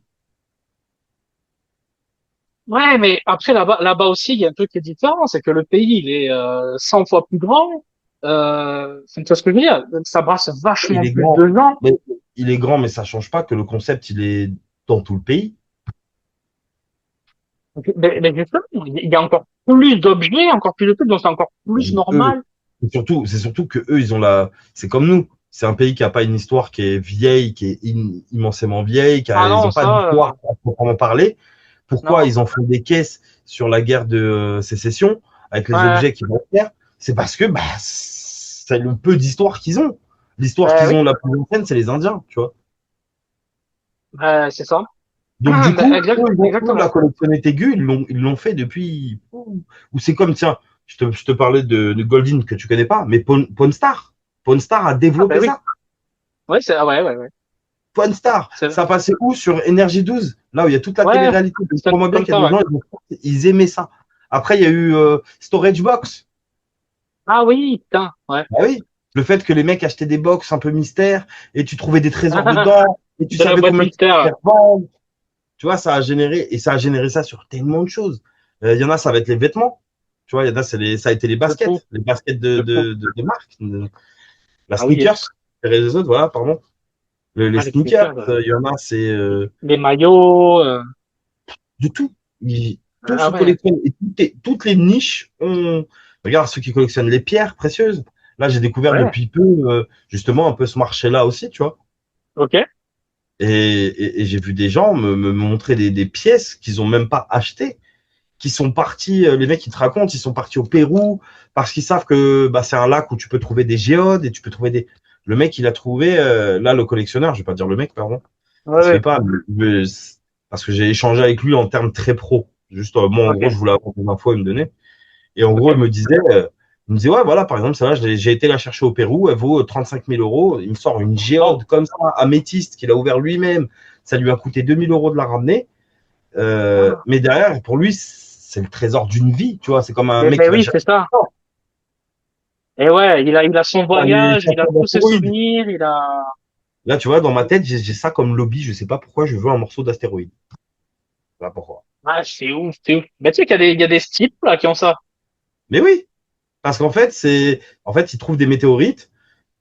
ouais, mais après là-bas aussi, il y a un truc qui est différent, c'est que le pays, il est 100 fois plus grand. Tu vois ce que je veux dire? Donc, ça brasse il vachement est plus grand. de gens. Mais, il est grand, mais ça change pas que le concept, il est dans tout le pays. Mais justement, il y a encore plus d'objets, encore plus de trucs, donc c'est encore plus Eux, normal. c'est surtout que eux, ils ont c'est comme nous. C'est un pays qui a pas une histoire qui est vieille, qui est immensément vieille, Ah ils non, ont pas ça, d'histoire à proprement parler. Pourquoi non. ils en font des caisses sur la guerre de sécession avec les Ouais, objets qu'ils vont faire? C'est parce que bah, c'est le peu d'histoire qu'ils ont. L'histoire qu'ils oui, ont la plus ancienne, c'est les Indiens, tu vois. c'est ça. Donc du Ben, coup, eux, la exactement. collectionnette aiguë, ils l'ont fait depuis. Ou c'est comme, tiens, je te parlais de Goldin que tu connais pas, mais Pawn Star. Pawn Star a Ah ben développé oui. ça. Ouais, ouais. Pawn Star, C'est, ça passait où sur Énergie 12, là où il y a toute la ouais, télé-réalité de c'est Promobile, comme il y a ça, des ouais. gens, ils aimaient ça. Après, il y a eu Storage Box. Ah oui, putain, ouais. Bah oui, le fait que les mecs achetaient des box un peu mystères et tu trouvais des trésors dedans et tu De la savais boîte combien tu mystère. faire vendre. Tu vois, ça a généré ça sur tellement de choses. Il y en a, ça va être les vêtements. Tu vois, il y en a, ça a été De fou, les baskets de fou. de marque, la Ah oui, sneakers. Les autres, voilà, pardon. Les ah, les sneakers, sneakers, il y en a, c'est les maillots, de tout. Tout ah se ouais, collectionne. Et toutes les niches ont. Regarde ceux qui collectionnent les pierres précieuses. Là, j'ai découvert ouais, depuis peu, justement, un peu ce marché-là aussi, tu vois. ok. Et j'ai vu des gens me montrer des pièces qu'ils ont même pas achetées, qui sont partis, les mecs qui te racontent, ils sont partis au Pérou parce qu'ils savent que bah, c'est un lac où tu peux trouver des géodes et tu peux trouver des. Le mec, il a trouvé, là, le collectionneur, je vais pas dire le mec, pardon, Ouais, ça se fait ouais, pas, parce que j'ai échangé avec lui en termes très pro. Juste, moi, en ok, gros, je voulais avoir des infos, il me donnait. Et en gros, ok. il me disait, ouais, voilà, par exemple, celle-là, j'ai été la chercher au Pérou, elle vaut 35 000 euros. Il me sort une géode Oh, comme ça, améthyste, qu'il a ouvert lui-même. Ça lui a coûté 2000 euros de la ramener. ah. Mais derrière, pour lui, c'est le trésor d'une vie, tu vois. C'est comme un Eh mec ben qui va oui, chercher c'est ça. Et ouais, il a son les voyage, il a chasseurs tous ses d'astéroïdes. souvenirs, il a. Là, tu vois, dans ma tête, j'ai ça comme lobby. Je sais pas pourquoi je veux un morceau d'astéroïde. Voilà pourquoi. Ah, c'est ouf, c'est ouf. Mais tu sais il y a des styles là qui ont ça. Mais oui, parce qu'en fait, ils trouvent des météorites,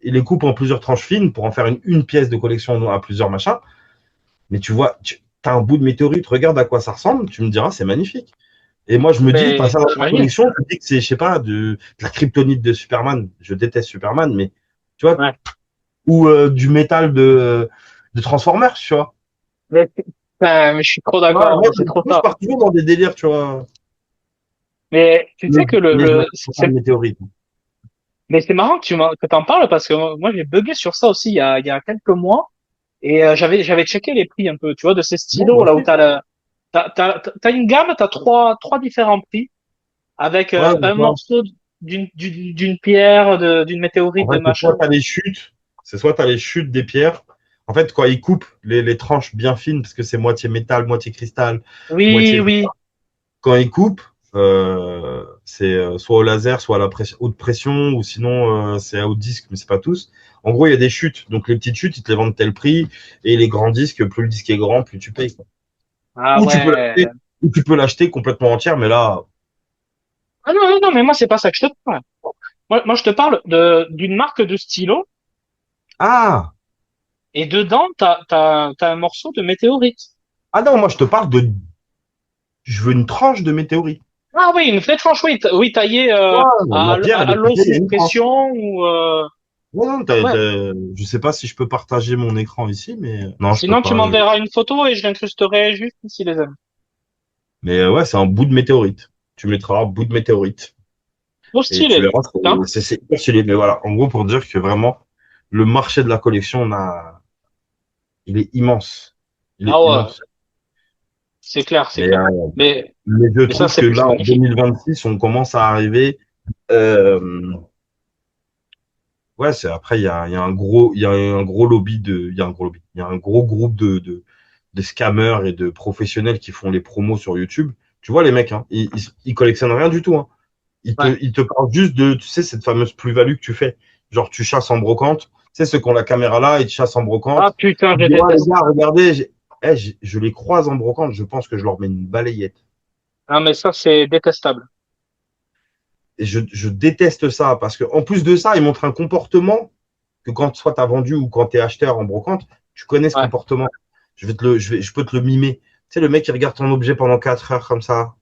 ils les coupent en plusieurs tranches fines pour en faire une pièce de collection à plusieurs machins. Mais tu vois, tu as un bout de météorite, regarde à quoi ça ressemble, tu me diras, c'est magnifique. Et moi, je me dis, Mais passer dans la j'imagine. collection, je me dis que c'est, je sais pas, de la kryptonite de Superman. Je déteste Superman, mais tu vois, Ouais. ou du métal de Transformers, tu vois. Mais, mais je suis trop Ouais, d'accord, moi, mais c'est trop je ça. pars toujours dans des délires, tu vois. Mais tu sais que Mais je m'attends pas de météorite. mais c'est marrant que que t'en parles parce que moi j'ai bugué sur ça aussi il y a quelques mois et j'avais checké les prix un peu, tu vois, de ces Ouais, stylos moi là où aussi. t'as une gamme, t'as trois différents prix avec Ouais, un d'accord. morceau d'une pierre, d'une En météorite, de fait, c'est machin. soit tu as les chutes, c'est soit tu as les chutes des pierres. En fait, quand ils coupent les tranches bien fines, parce que c'est moitié métal, moitié cristal, Oui, moitié. oui. Quand ils coupent, c'est soit au laser, soit à la haute pression, ou sinon c'est à haut disque, mais c'est pas tous. En gros, il y a des chutes. Donc les petites chutes, ils te les vendent tel prix, et les grands disques, plus le disque est grand, plus tu payes, quoi. Ah Ou tu peux ouais. l'acheter, ou tu peux l'acheter complètement entière, mais là, Ah non, non, non, mais moi c'est pas ça que je te parle. Moi je te parle d'une marque de stylo ah, et dedans t'as un morceau de météorite. ah non, moi je te parle de, je veux une tranche de météorite. Ah oui, une vraie tranche, oui, oui, taillée La pierre, elle à est taillée, l'os il y a sous une tranche. pression ou Ouais, non, ouais. je sais pas si je peux partager mon écran ici, mais non, je peux Sinon, tu pas. m'enverras une photo et je l'incrusterai juste ici les amis. Mais ouais, c'est un bout de météorite. Tu mettras un bout de météorite Trop et tu stylé. verras, Putain. c'est hyper stylé. Mais voilà, en gros, pour dire que vraiment, le marché de la collection, il est immense. Il est Ah ouais, immense. c'est clair, c'est Mais, clair. mais je Mais ça, trouve que c'est là, en magnifique. 2026, on commence à arriver. euh, Ouais, c'est après il y a un gros lobby il y a un gros lobby, il y a un gros groupe de scammers et de professionnels qui font les promos sur YouTube. Tu vois les mecs, hein, ils collectionnent rien du tout, hein. Ouais. Ils te parlent juste de, tu sais, cette fameuse plus-value que tu fais. Genre tu chasses en brocante, tu sais ceux qui ont la caméra là, ils te chassent en Ah brocante. putain, Ils je disent ouais les déteste. gars, regardez, je les croise en brocante, je pense que je leur mets une balayette. Ah mais ça, c'est détestable. Et je déteste ça parce que en plus de ça, ils montrent un comportement que quand soit tu as vendu ou quand tu es acheteur en brocante, tu connais ce Ouais. comportement. Je peux te le mimer. Tu sais, le mec qui regarde ton objet pendant 4 heures comme ça.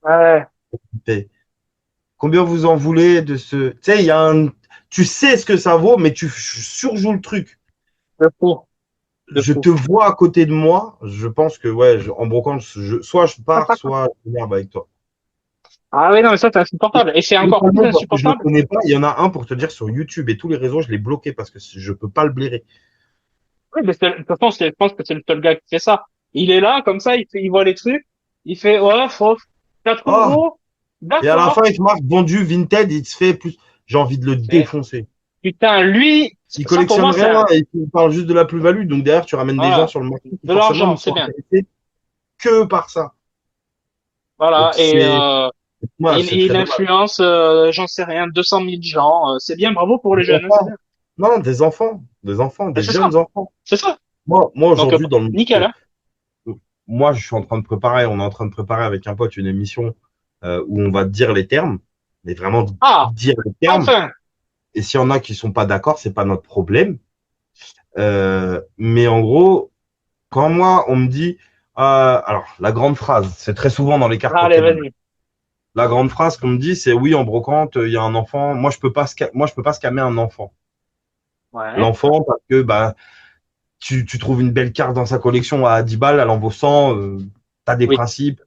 Ouais. Il fait, combien vous en voulez de ce. Tu sais, il y a un. Tu sais ce que ça vaut, mais tu surjoues le truc. De fou. De Je fou. te vois à côté de moi. Je pense que, ouais, en brocante, soit je pars, soit je m'énerve avec toi. Ah oui, non, mais ça, c'est insupportable. Et c'est encore plus Totalement parce que je le insupportable. connais pas. Il y en a un pour te dire sur YouTube et tous les réseaux, je l'ai bloqué parce que je peux pas le blairer. Oui, mais de toute façon, je pense que c'est le seul gars qui fait ça. Il est là, comme ça, il voit les trucs. Il fait, ouais, faut 4 Oh, euros. et à la fin, D'accord. il te marque vendu Vinted, il te fait plus. J'ai envie de le Mais, défoncer. putain, lui, Il ça pour collectionne moi, c'est rien et il parle juste de la plus-value. Donc derrière, tu ramènes des gens voilà, sur le marché qui de forcément l'argent, ne c'est sont bien. intéressés que par ça. Voilà. Donc moi, Et c'est très il dommage. influence, j'en sais rien, 200 000 gens. C'est bien, bravo pour Des les jeunes, hein, c'est enfants. bien. Non, des enfants, Et des c'est ça, jeunes enfants. c'est ça. Moi Donc, aujourd'hui, dans le nickel, hein. moi, je suis en train de préparer, on est en train de préparer avec un pote une émission où on va dire les termes, mais vraiment Ah, dire les termes. enfin. Et s'il y en a qui sont pas d'accord, c'est pas notre problème. Mais en gros, quand moi, on me dit, alors la grande phrase, c'est très souvent dans les cartes Allez, Pokémon. vas-y. La grande phrase qu'on me dit, c'est oui, en brocante, il y a un enfant. Moi, je peux pas scammer un enfant. Ouais. L'enfant, parce que bah, tu trouves une belle carte dans sa collection à 10 balles, elle en vaut 100, tu as des Oui, principes.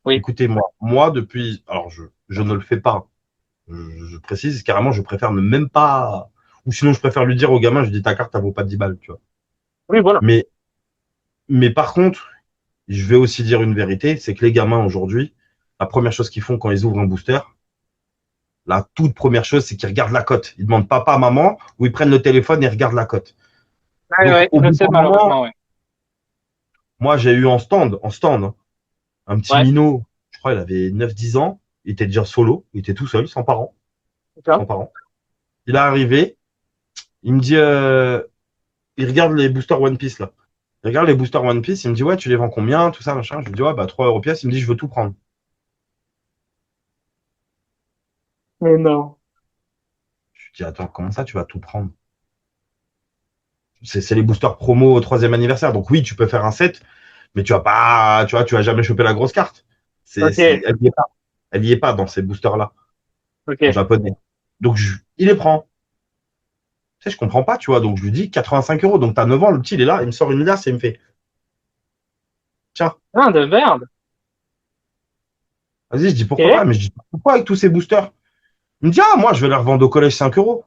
oui. Écoutez-moi, moi, depuis, alors je ne le fais pas. Je précise carrément, je préfère ne même pas, ou sinon je préfère lui dire au gamin, je dis ta carte, elle vaut pas 10 balles, tu vois. Oui, voilà. Mais, mais par contre, je vais aussi dire une vérité, c'est que les gamins aujourd'hui, la première chose qu'ils font quand ils ouvrent un booster, la toute première chose, c'est qu'ils regardent la cote. Ils demandent papa, maman, ou ils prennent le téléphone et regardent la cote. Ouais, Donc, ouais, au je bout sais, d'un moment, malheureusement, ouais. moi, j'ai eu en stand, hein, un petit Ouais, minot, je crois, il avait 9 10 ans, il était déjà solo, il était tout seul, sans parents, c'est ça. sans parents. Il est arrivé, il me dit, il regarde les boosters One Piece, là. Il regarde les boosters One Piece, il me dit, ouais, tu les vends combien, tout ça, machin. Je lui dis, ouais, bah, 3 euros pièce. Il me dit, je veux tout prendre. Mais non. Je lui dis, attends, comment ça, tu vas tout prendre? C'est les boosters promo au 3e anniversaire. Donc oui, tu peux faire un set, mais tu vas pas, tu vois, tu vas jamais choper la grosse carte. Ok, Elle y est pas. Elle y est pas dans ces boosters-là, en ok. japonais. Donc il les prend. Tu sais, je comprends pas, tu vois. Donc je lui dis 85 euros. Donc t'as 9 ans, le petit, il est là, il me sort une liasse et il me fait, tiens, Ah, de merde. vas-y, je dis pourquoi Ok. pas, mais je dis pourquoi avec tous ces boosters? Il me dit, ah, moi, je vais les revendre au collège 5 euros.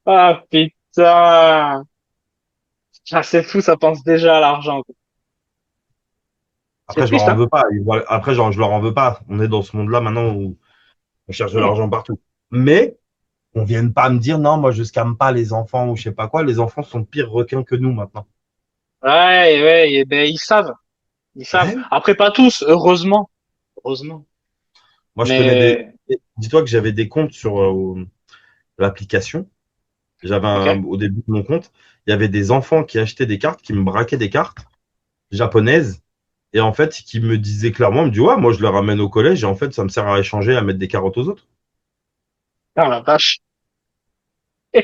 Ah, putain. Ah, c'est fou, ça pense déjà à l'argent, quoi. C'est Après, je leur triste, en hein? veux pas. Après, genre, je leur en veux pas. On est dans ce monde-là maintenant où on cherche de Hmm. l'argent partout. Mais on vienne pas me dire non, moi je scamme pas les enfants ou je sais pas quoi. Les enfants sont pires requins que nous maintenant. Ouais, ouais, et ben, ils savent. Ils savent. Ouais. Après, pas tous, heureusement. Heureusement. Moi je connais des. Mais, Dis-toi que j'avais des comptes sur l'application. ok. Au début de mon compte, il y avait des enfants qui achetaient des cartes, qui me braquaient des cartes japonaises. Et en fait, qui me disaient clairement, ils me dit ouais, moi je les ramène au collège et en fait ça me sert à échanger, à mettre des carottes aux autres. Ah, la vache. Il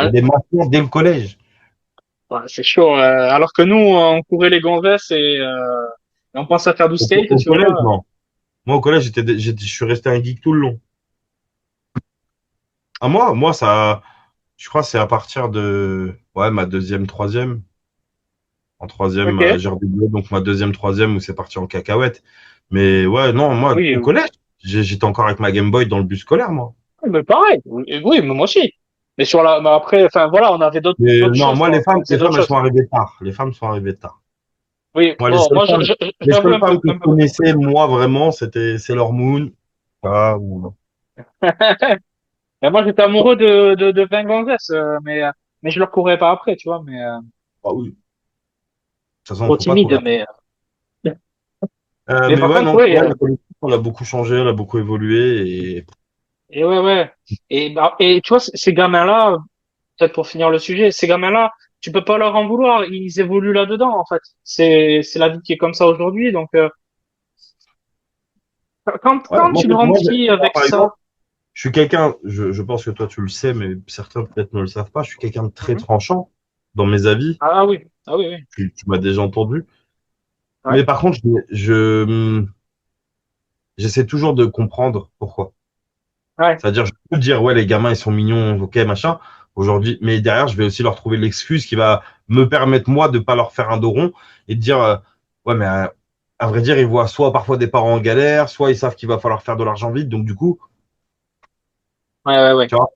y a Normal. des mensonges dès le collège. Ouais, c'est chaud. Alors que nous, on courait les gonzesses et Et on pense à faire du skate, Au tu collège, vois. non. Moi, au collège, je suis resté un geek tout le long. À moi, ça, je crois, que c'est à partir de, ouais, ma deuxième, troisième. En troisième, Ok. j'ai redoublé, donc ma deuxième, troisième, où c'est parti en cacahuète. Mais ouais, non, Ah moi, oui, au oui. collège, j'étais encore avec ma Game Boy dans le bus scolaire, moi. Oui, mais pareil. Oui, oui, mais moi aussi. Mais mais après, enfin voilà, on avait Mais d'autres non, choses, moi, quoi. On les faisait femmes, d'autres elles choses. sont arrivées tard. Les femmes sont arrivées tard. Oui, Moi, bon, moi, les j'avoue seules femmes que je connaissais, moi, vraiment, c'était Sailor Moon. Ah, ou... mais moi, j'étais amoureux de 20 gonzesses, mais je leur courais pas après, tu vois, ah oui. De toute façon, trop faut pas timide, courir. mais Mais par ouais, contre, non, oui, ouais, la politique, on a beaucoup changé, elle a beaucoup évolué. Et et ouais, ouais. Et tu vois, ces gamins-là, peut-être pour finir le sujet, ces gamins-là, tu peux pas leur en vouloir, ils évoluent là-dedans, en fait. C'est la vie qui est comme ça aujourd'hui, donc, ouais, quand tu grandis moi, avec par ça, exemple, je suis quelqu'un, je pense que toi, tu le sais, mais certains peut-être ne le savent pas, je suis quelqu'un de très mhm. tranchant dans mes avis. Ah oui, ah oui, oui, Tu m'as déjà entendu. ouais, Mais par contre, j'essaie toujours de comprendre pourquoi. ouais, C'est-à-dire, je peux dire, ouais, les gamins, ils sont mignons, ok, machin, aujourd'hui, mais derrière, je vais aussi leur trouver l'excuse qui va me permettre, moi, de pas leur faire un dos rond et de dire, ouais, mais à vrai dire, ils voient soit parfois des parents en galère, soit ils savent qu'il va falloir faire de l'argent vite, donc du coup, ouais, ouais, ouais. tu vois.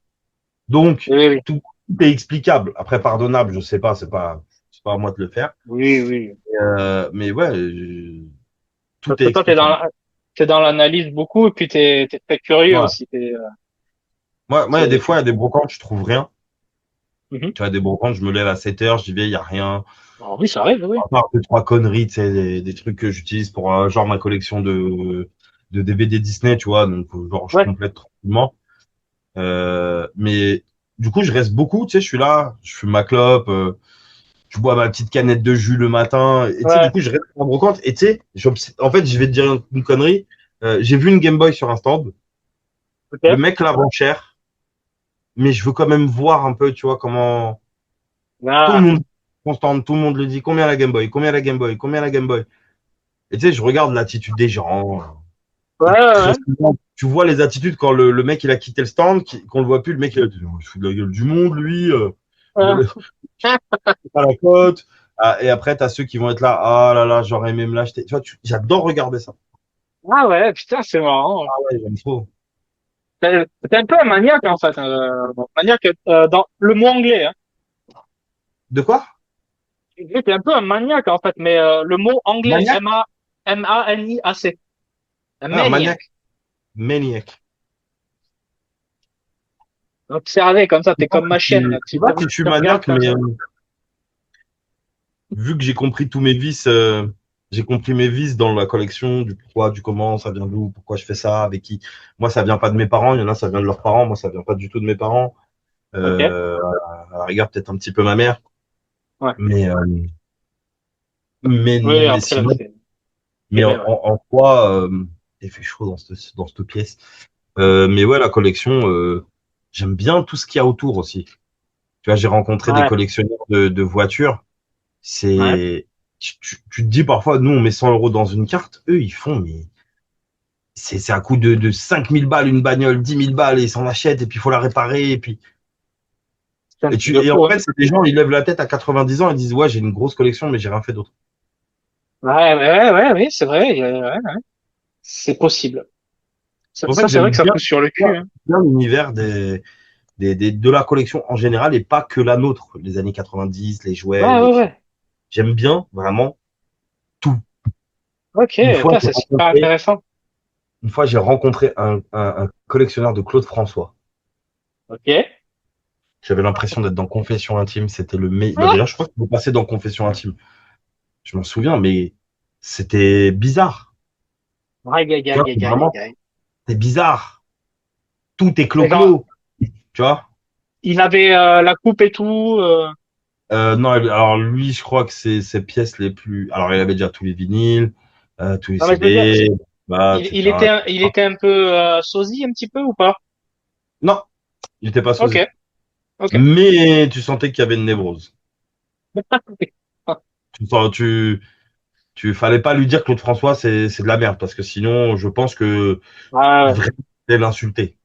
Donc, Oui, oui, tout est explicable. Après, pardonnable, je sais pas, c'est pas à moi de le faire. oui, oui. Mais ouais, Parce tout est que toi, explicable. t'es dans l'analyse beaucoup, et puis t'es très curieux Ouais. aussi. Moi, il y a des Tu... fois, il y a des brocantes, je trouve rien. Mhm. Tu vois, des brocantes, je me lève à 7 heures, j'y vais, il y a rien. Alors oui, ça arrive, oui. À part deux, trois conneries, tu sais, des trucs que j'utilise pour, genre, ma collection de DVD Disney, tu vois, donc, genre, je Ouais, complète tranquillement. Mais, du coup, je reste beaucoup, tu sais, je suis là, je fume ma clope, je bois ma petite canette de jus le matin, et tu sais, du ouais, coup, je reste en brocante, et tu sais, en fait, je vais te dire une connerie, j'ai vu une Game Boy sur un stand, le ok. mec la vend cher, mais je veux quand même voir un peu, tu vois, comment tout le Ah, monde, constant, tout le monde le dit, combien la Game Boy, combien la Game Boy, combien la Game Boy. Et tu sais, je regarde l'attitude des gens. ouais, Et ouais, très ouais. souvent, tu vois les attitudes quand le mec il a quitté le stand, qu'on le voit plus, le mec il a dit, oh, il se fout de la gueule du monde, lui, Ouais. pas la cote. Ah, et après, tu as ceux qui vont être là, ah là là, j'aurais aimé me l'acheter. Tu vois, j'adore regarder ça. Ah ouais, putain, c'est marrant. Ah ouais, j'aime trop. T'es un peu un maniaque, en fait. Maniaque dans le mot anglais. Hein. De quoi? T'es un peu un maniaque, en fait, mais le mot anglais, Maniac? Maniac. Un Ah, maniac. maniac. Maniac. Observé, comme ça, Je sais t'es pas comme ma chienne. Là. je sais pas si je suis Tu regardes maniaque, comme mais ça. vu que j'ai compris tous mes vices, j'ai compris mes vices dans la collection, du pourquoi, du comment, ça vient d'où, pourquoi je fais ça, avec qui. Moi, ça vient pas de mes parents, il y en a, ça vient de leurs parents, moi, ça vient pas du tout de mes parents. Ok. Euh, à la rigueur, peut-être un petit peu ma mère, Ouais. mais, Oui, mais après, là, sinon, c'est mais privé, ouais. en quoi, il fait chaud dans cette pièce. Mais ouais, la collection, j'aime bien tout ce qu'il y a autour aussi. Tu vois, j'ai rencontré des Ouais, collectionneurs de voitures. ouais. C'est, tu te dis parfois, nous, on met 100 euros dans une carte. Eux, ils font, mais c'est un coût de 5000 balles, une bagnole, 10 000 balles, et ils s'en achètent, et puis il faut la réparer, et puis, C'est un truc de et en fou, hein. fait, c'est des gens, ils lèvent la tête à 90 ans et disent, ouais, j'ai une grosse collection, mais j'ai rien fait d'autre. Ouais, ouais, ouais, oui, c'est vrai. Ouais, ouais. C'est possible. C'est pour ça Ça que c'est vrai j'aime que ça pousse sur le cul, hein. bien l'univers de la collection en général, et pas que la nôtre, les années 90, les jouets, Ouais, les ouais, films. ouais. J'aime bien vraiment tout. Ok, Une fois, putain, c'est super intéressant. j'ai rencontré un collectionneur de Claude François. Ok. J'avais l'impression d'être dans Confession intime. C'était le meilleur. Bah, Ah, d'ailleurs, je crois qu'il est passé dans Confession intime. Je m'en souviens, mais c'était bizarre. aïe, aïe, Tu vois, aïe, c'est aïe, aïe, vraiment, aïe. c'est bizarre. Tout est Et genre, clos-clos. Tu vois? il avait la coupe et tout. Non, alors lui, je crois que c'est ses pièces les plus. Alors, il avait déjà tous les vinyles, tous les Non, mais je veux dire, CD, bah, etc. il était un peu sosie un petit peu ou pas? Non, il n'était pas Ok, sosie. ok. Mais tu sentais qu'il y avait une névrose. Tu sens, tu... Fallait pas lui dire Claude François, c'est de la merde, parce que sinon, je pense que Ouais. vraiment, c'est l'insulter.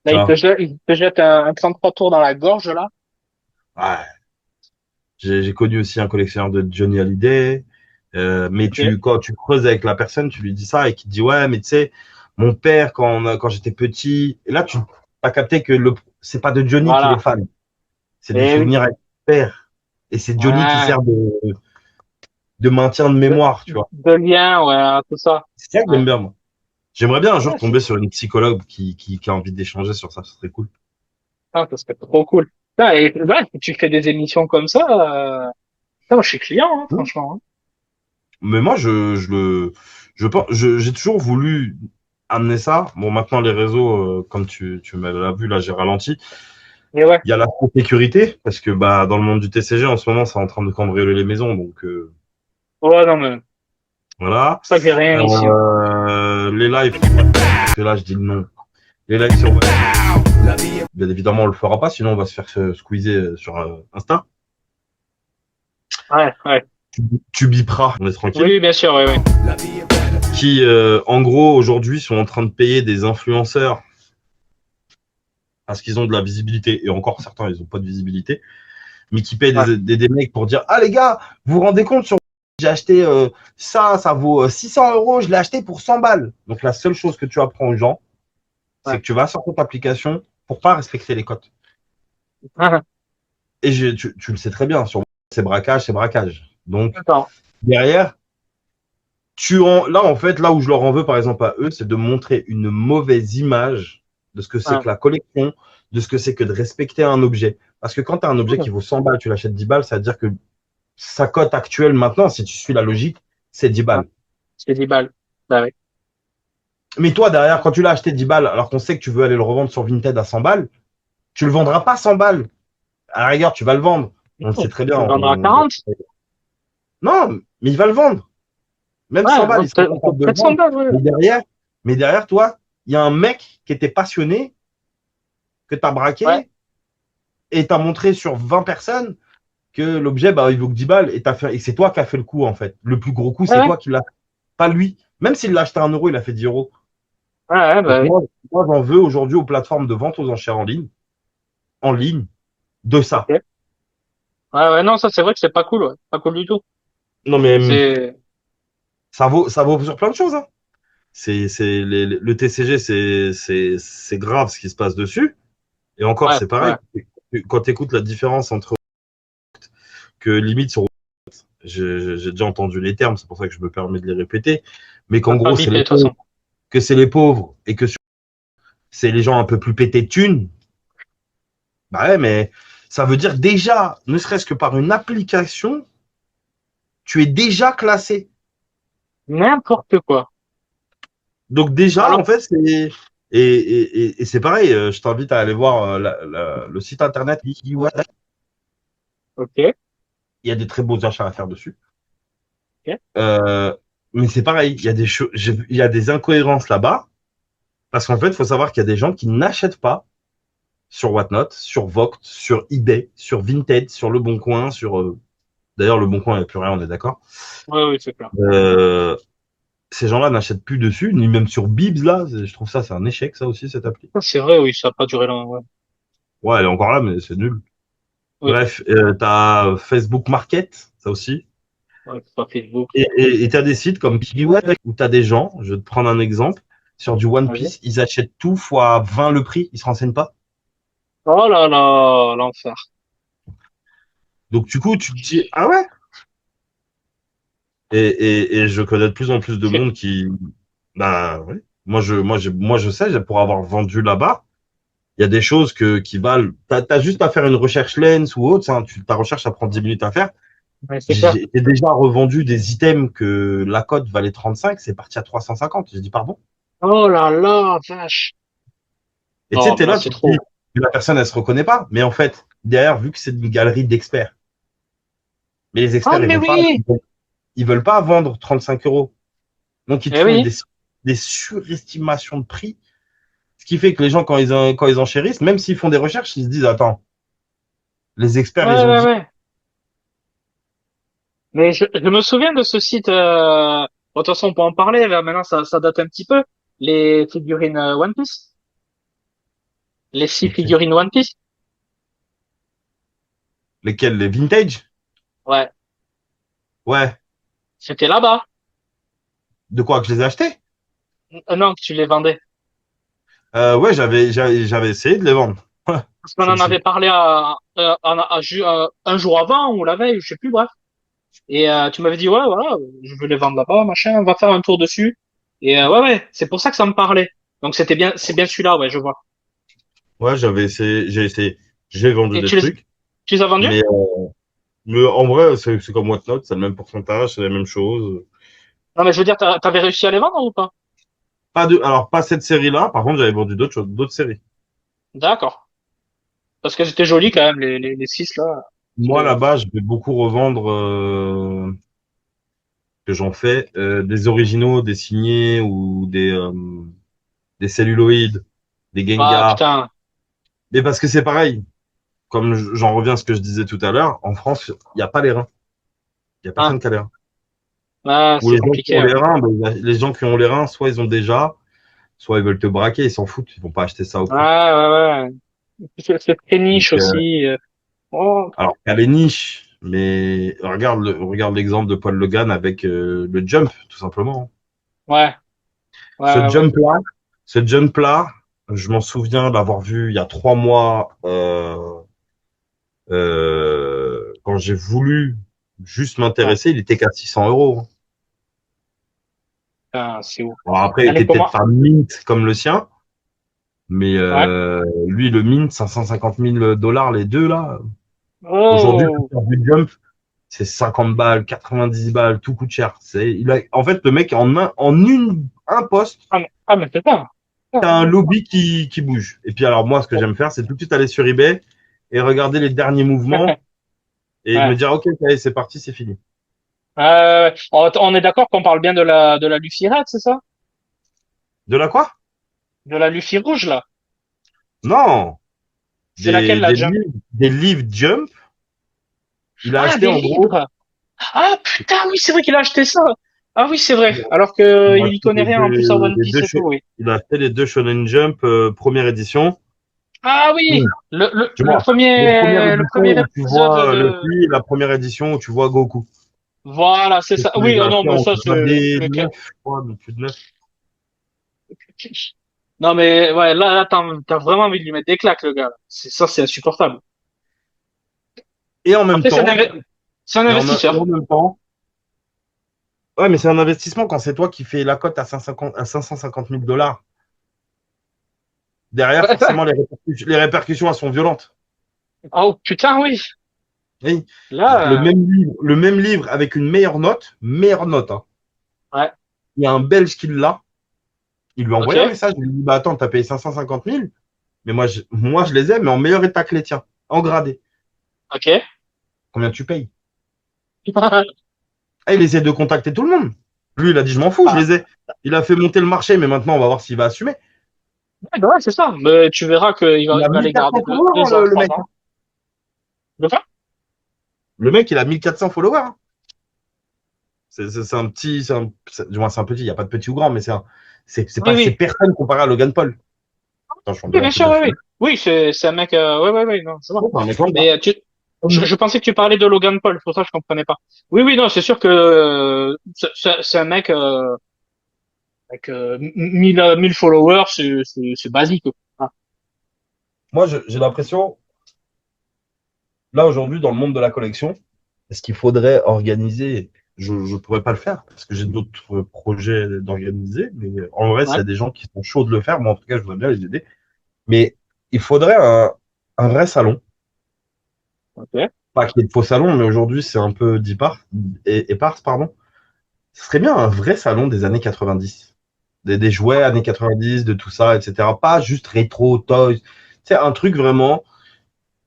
Là, Tu vois? il te jette un 33 tours dans la gorge, là. Ouais. J'ai connu aussi un collectionneur de Johnny Hallyday. Mais Ok. quand tu creuses avec la personne, tu lui dis ça et qu'il te dit ouais, mais tu sais, mon père quand j'étais petit, et là tu as capté que c'est pas de Johnny qu'il est Voilà. fan, c'est du Et oui. souvenir avec son père. Et c'est Johnny qui Ouais. sert de maintien de De, mémoire, tu vois. de lien, ouais, tout ça. C'est ça que Ouais. j'aime bien, moi. J'aimerais bien un jour Ouais, c'est tomber sur une psychologue qui a envie d'échanger sur ça, ce serait cool. ça, ça serait trop cool. Putain, et là, tu fais des émissions comme ça, putain, moi, je suis client, hein, Mmh. franchement. Hein. Mais moi, j'ai toujours voulu amener ça. Bon, maintenant, les réseaux, comme tu m'as vu, là, j'ai ralenti. Mais ouais. Il y a la sécurité, parce que bah, dans le monde du TCG, en ce moment, c'est en train de cambrioler les maisons. Donc, Ouais, non, mais voilà. c'est ça que j'ai rien ici. Hein. Les lives, parce que là, je dis non. Les lives sur Web, bien évidemment, on le fera pas, sinon on va se faire squeezer sur Insta. Ouais, ouais. Tu biperas, on est tranquille. Oui, bien sûr, oui, oui. Qui, en gros, aujourd'hui, sont en train de payer des influenceurs parce qu'ils ont de la visibilité. Et encore, certains, ils n'ont pas de visibilité. Mais qui payent Ouais. des mecs pour dire ah les gars, vous vous rendez compte, j'ai acheté ça vaut 600 euros, je l'ai acheté pour 100 balles. Donc la seule chose que tu apprends aux gens, c'est Ouais. que tu vas sur cette application pour pas respecter les cotes. Ah, Et tu le sais très bien, sur c'est braquage, c'est braquage. Donc attends. derrière, là en fait, là où je leur en veux par exemple à eux, c'est de montrer une mauvaise image de ce que c'est Ouais. que la collection, de ce que c'est que de respecter un objet. Parce que quand tu as un objet qui vaut 100 balles, tu l'achètes 10 balles, ça veut dire que sa cote actuelle maintenant, si tu suis la logique, c'est 10 Ouais. balles. C'est 10 balles. Bah oui. Mais toi, derrière, quand tu l'as acheté 10 balles, alors qu'on sait que tu veux aller le revendre sur Vinted à 100 balles, tu le vendras pas 100 balles. À la rigueur, tu vas le vendre. On le sait très bien. Tu le vendras à 40? Non, mais il va le vendre. Même 100 Ouais, balles, il sera capable de le peut-être 100 vendre. balles, ouais. Mais derrière, toi, il y a un mec qui était passionné, que tu as Ouais. braqué, et tu as montré sur 20 personnes que l'objet, bah, il vaut que 10 balles, et c'est toi qui as fait le coup, en fait. Le plus gros coup, Ouais, c'est ouais. toi qui l'as, pas lui. Même s'il l'a acheté à 1 euro, il a fait 10 euros. Ouais, ouais, Donc bah oui. moi j'en veux aujourd'hui aux plateformes de vente aux enchères en ligne, de Ok. ça. Ouais, ouais, non, ça, c'est vrai que c'est pas cool, ouais. Pas cool du tout. Non mais C'est, ça vaut sur plein de choses. Hein. Le TCG, c'est grave ce qui se passe dessus. Et encore, ouais, c'est pareil. ouais. Quand tu écoutes la différence entre que limite sur j'ai déjà entendu les termes, c'est pour ça que je me permets de les répéter, mais Ça qu'en va gros, vite, de toute façon. c'est les pauvres et que c'est les gens un peu plus pétés de thunes. Bah ouais, mais ça veut dire déjà, ne serait-ce que par une application, tu es déjà classé. N'importe quoi. Donc déjà, en Alors, fait, et c'est pareil, je t'invite à aller voir le site internet Likiwata. ok, Il y a des très beaux achats à faire dessus. ok. Euh, mais c'est pareil, il y a des incohérences là-bas, parce qu'en fait, il faut savoir qu'il y a des gens qui n'achètent pas sur Whatnot, sur Voct, sur eBay, sur Vinted, sur Le Bon Coin, d'ailleurs, Le Bon Coin, il n'y a plus rien, on est d'accord. Ouais, oui, c'est clair. Euh, Ces gens-là n'achètent plus dessus, ni même sur Bibs, là. Je trouve ça, c'est un échec, ça aussi, cette appli. Ça, c'est vrai, oui, ça n'a pas duré longtemps, ouais. Ouais, elle est encore là, mais c'est nul. Oui, Bref, t'as Facebook Market, ça aussi. ouais, c'est pas Facebook. Et t'as des sites comme Kiwiwat où t'as des gens, je vais te prendre un exemple, sur du One Vas-y. Piece, ils achètent tout fois 20 le prix, ils se renseignent pas. Oh là là, l'enfer. Donc du coup, tu te dis, ah ouais? Et je connais de plus en plus de C'est, monde qui, bah ouais. Moi je sais, pour avoir vendu là-bas, il y a des choses qui valent. T'as juste à faire une recherche Lens ou autre, hein, ta recherche, ça prend 10 minutes à faire. ouais, c'est clair. J'ai déjà revendu des items que la cote valait 35, c'est parti à 350. J'ai dit, pardon. Oh là là, vache. Et tu sais, Non, t'es mais là, là, c'est tu te dis, trop. la personne, elle se reconnaît pas. Mais en fait, derrière, vu que c'est une galerie d'experts, mais les Ah, experts, mais oui! ils veulent pas vendre 35 euros. Donc, ils te Eh font oui. des surestimations de prix. Ce qui fait que les gens, quand ils enchérissent, même s'ils font des recherches, ils se disent, attends, les experts, Ouais, ils ont ouais, dit, ouais. Mais je me souviens de ce site. Bon, de toute façon, on peut en parler. Là, maintenant, ça date un petit peu. Les figurines One Piece. Les 6 figurines One Piece. Lesquels? Les vintage? Ouais. Ouais. C'était là-bas. De quoi que je les ai achetés? Non, que tu les vendais. Ouais, j'avais essayé de les vendre. Parce qu'on en avait parlé un jour avant ou la veille, je sais plus, bref. Et tu m'avais dit, ouais, voilà, je veux les vendre là-bas, machin, on va faire un tour dessus. Et ouais, ouais, c'est pour ça que ça me parlait. Donc c'est bien celui-là, ouais, je vois. Ouais, j'avais essayé, j'ai essayé, j'ai vendu Et des trucs, tu les as vendus? mais en vrai, c'est comme Whatnot, c'est le même pourcentage, c'est la même chose. Non, mais je veux dire, t'avais réussi à les vendre ou pas? Alors pas cette série-là, par contre, j'avais vendu d'autres choses, d'autres séries. D'accord. Parce que c'était joli quand même, les 6 là. Moi, C'était- là-bas, je vais beaucoup revendre, que j'en fais, des originaux, des signés ou des celluloïdes, des Ah, Gengar. putain. Mais parce que c'est pareil, comme j'en reviens à ce que je disais tout à l'heure, en France, il n'y a pas les reins. Il n'y a Ah, personne qui a les reins. ah, Ou c'est les gens qui compliqué, ont ouais. les reins, ben, les gens qui ont les reins, soit ils ont déjà, soit ils veulent te braquer, ils s'en foutent, ils vont pas acheter ça au Ouais, prix. ouais, ouais. C'est très Donc, niche aussi. Oh, alors, il y a les niches, mais regarde l'exemple de Paul Logan avec le jump, tout simplement. ouais, Ce ouais, ouais. jump-là, ce jump-là, je m'en souviens l'avoir vu il y a 3 mois, quand j'ai voulu juste Ouais. m'intéresser, il était qu'à 600 euros. Ah, c'est ouf. Alors après, il Elle est était peut-être comment? pas mint comme le sien, mais Ouais. lui, le mint, 550 000 dollars les deux, là. Aujourd'hui, Oh. pour faire du jump, c'est 50 balles, 90 balles, tout coûte cher. En fait, le mec, un poste, Mais c'est ça. Ah, t'as un lobby qui bouge. Et puis, alors, moi, ce que j'aime faire, c'est tout de suite aller sur eBay et regarder les derniers mouvements et me ouais. dire, OK, allez, c'est parti, c'est fini. On est d'accord qu'on parle bien de la Luffy Red, c'est ça? De la quoi? De la Luffy rouge, là. Non! C'est laquelle, la Jump? Des livres Jump. Il a Ah, acheté, des en gros, livres! Ah, putain, oui, c'est vrai qu'il a acheté ça! Ah oui, c'est vrai. il a Alors que il a il y acheté connaît rien en plus à One les Piece deux, et tout, oui. il a acheté les deux Shonen Jump, première édition. Ah oui! Mm. Tu vois, les premières Le éditions premier où tu épisode vois de... Luffy et la première édition où tu vois Goku. Voilà, c'est Je ça. Oui, les ai oh non, achetés mais en ça, c'est... gradé 9, je crois, mais plus de 9. Non, mais ouais, là, t'as vraiment envie de lui mettre des claques, le gars. Ça, c'est insupportable. Et en même Après, temps, c'est un et en investisseur. même temps, ouais, mais c'est un investissement quand c'est toi qui fais la cote à 550 000 dollars. Derrière, forcément, les répercussions, elles sont violentes. Oh, putain, oui. Oui. Là, Le même livre avec une meilleure note, hein. ouais, Il y a un Belge qui l'a. Il lui a envoyé un ok, message. Il lui dit, bah attends, t'as payé 550 000, mais moi, je les ai, mais en meilleur état que les tiens, en gradé. ok. Combien tu payes? Ah, il essaie de contacter tout le monde. Lui, il a dit, je m'en fous, je Ah, les ai. Il a fait monter le marché, mais maintenant, on va voir s'il va assumer. ouais, bah ouais, c'est ça. Mais tu verras Il a il va les 1400 garder followers, 2 ans, le 3 mec. ans. Le fait? Le mec, il a 1400 followers, hein. C'est un petit, du moins, c'est un petit, il n'y a pas de petit ou grand, mais Oui, c'est oui. personne comparé à Logan Paul. Attends, je suis en Oui, train bien de te sûr, dire oui, ça. oui. Oui, c'est un mec, ouais, ouais, ouais, non, je vois. Oh, c'est un mec lambda. Mais je pensais que tu parlais de Logan Paul, c'est pour ça que je comprenais pas. Oui, oui, non, c'est sûr que c'est un mec avec 1000 followers, c'est basique. Ah, Moi, j'ai l'impression, là, aujourd'hui, dans le monde de la collection, est-ce qu'il faudrait organiser? Je ne pourrais pas le faire parce que j'ai d'autres projets d'organiser, mais en vrai, s'il y ouais, a des gens qui sont chauds de le faire, moi, en tout cas, je voudrais bien les aider. Mais il faudrait un vrai salon. ok. Pas qu'il y ait de faux salons, mais aujourd'hui, c'est un peu éparse, pardon. Ce serait bien un vrai salon des années 90. Des jouets années 90, de tout ça, etc. Pas juste rétro, toys. C'est un truc vraiment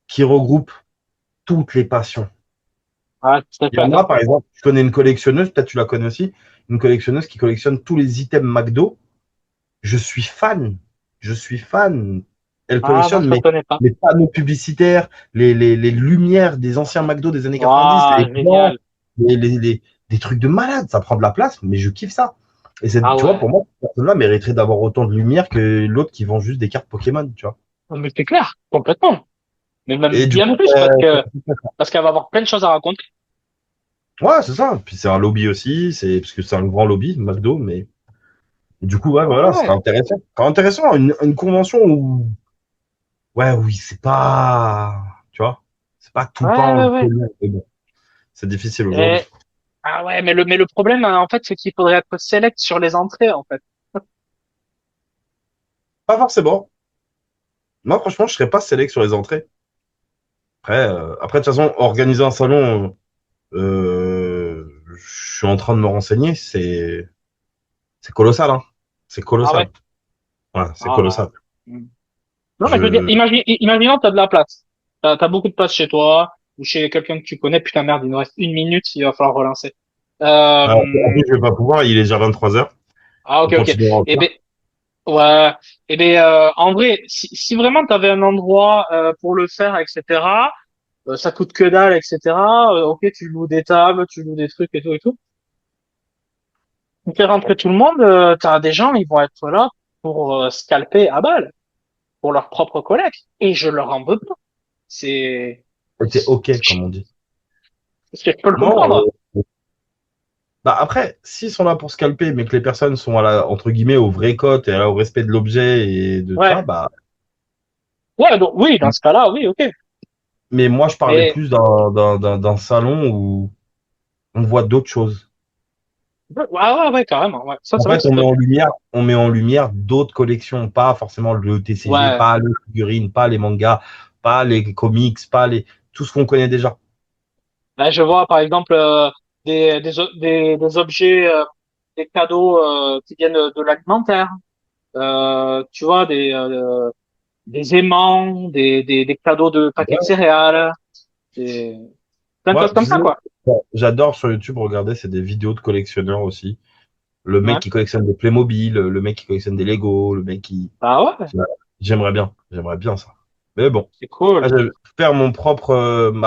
qui regroupe toutes les passions. Ouais, tout à Il y en fait. a, par exemple, je connais une collectionneuse, peut-être tu la connais aussi, une collectionneuse qui collectionne tous les items McDo. Je suis fan. Je suis fan. Elle Ah non, collectionne je connais pas. les panneaux publicitaires, les lumières des anciens McDo des années 90, Ah, les blancs, génial. des trucs de malade. Ça prend de la place, mais je kiffe ça. Et Ah tu vois, ouais. pour moi, cette personne-là mériterait d'avoir autant de lumière que l'autre qui vend juste des cartes Pokémon, tu vois. Non, mais c'est clair, complètement. Mais même Et du bien coup, plus parce qu'elle va avoir plein de choses à raconter. ouais, c'est ça. Puis c'est un lobby aussi, parce que c'est un grand lobby, McDo, mais du coup, ouais, voilà, ce Ouais. serait intéressant. Ce serait intéressant, une convention où, ouais, oui, c'est pas, tu vois, c'est pas tout le Ouais, temps ouais, le ouais. pognon. Mais bon, c'est difficile Et, aujourd'hui. ah ouais, mais le problème, en fait, c'est qu'il faudrait être select sur les entrées, en fait. Pas forcément. Moi, franchement, je serais pas sélect sur les entrées. Après, de toute façon, organiser un salon, je suis en train de me renseigner, c'est colossal, hein. C'est Ah ouais. colossal. Ouais, c'est Ah colossal. ouais. Hmm. Non, mais je veux dire, Je, imaginons, t'as de la place. T'as beaucoup de place chez toi, ou chez quelqu'un que tu connais. Putain, merde, il nous reste 1 minute, il va falloir relancer. en Euh, plus, je vais pas pouvoir, il est déjà 23 heures. ah, On ok, ok. continue en Eh retard. ben, ouais. Eh ben, en vrai, si vraiment t'avais un endroit, pour le faire, etc., ça coûte que dalle, etc., ok, tu loues des tables, tu loues des trucs et tout et tout. Tu fais rentrer tout le monde, t'as des gens, ils vont être là pour scalper à balle, pour leurs propres collègues. Et je leur en veux pas. C'est, C'est OK, comme on dit. je peux le Non, comprendre. bah après, s'ils sont là pour scalper, mais que les personnes sont entre guillemets, au vrai cote et au respect de l'objet et de tout ça, Ouais. bah, Ouais, donc, oui, dans ce cas-là, oui, ok. mais moi, je parlais Mais, plus d'un salon où on voit d'autres choses. ouais, ouais, ouais, carrément, ouais. Ça, En c'est vrai que fait, ça peut être, on met en lumière d'autres collections, pas forcément le TCG, ouais. pas les figurines, pas les mangas, pas les comics, pas tout ce qu'on connaît déjà. Là, je vois, par exemple, des objets, des cadeaux, qui viennent de l'alimentaire. Tu vois, des aimants, des cadeaux de paquets de Ouais. céréales, des, plein de Moi, choses tu comme sais, ça, quoi. j'adore sur YouTube regarder, c'est des vidéos de collectionneurs aussi. Le Ouais. mec qui collectionne des Playmobil, le mec qui collectionne des Lego, le mec qui. Ah ouais, J'aimerais bien ça. Mais bon, c'est cool. faire ma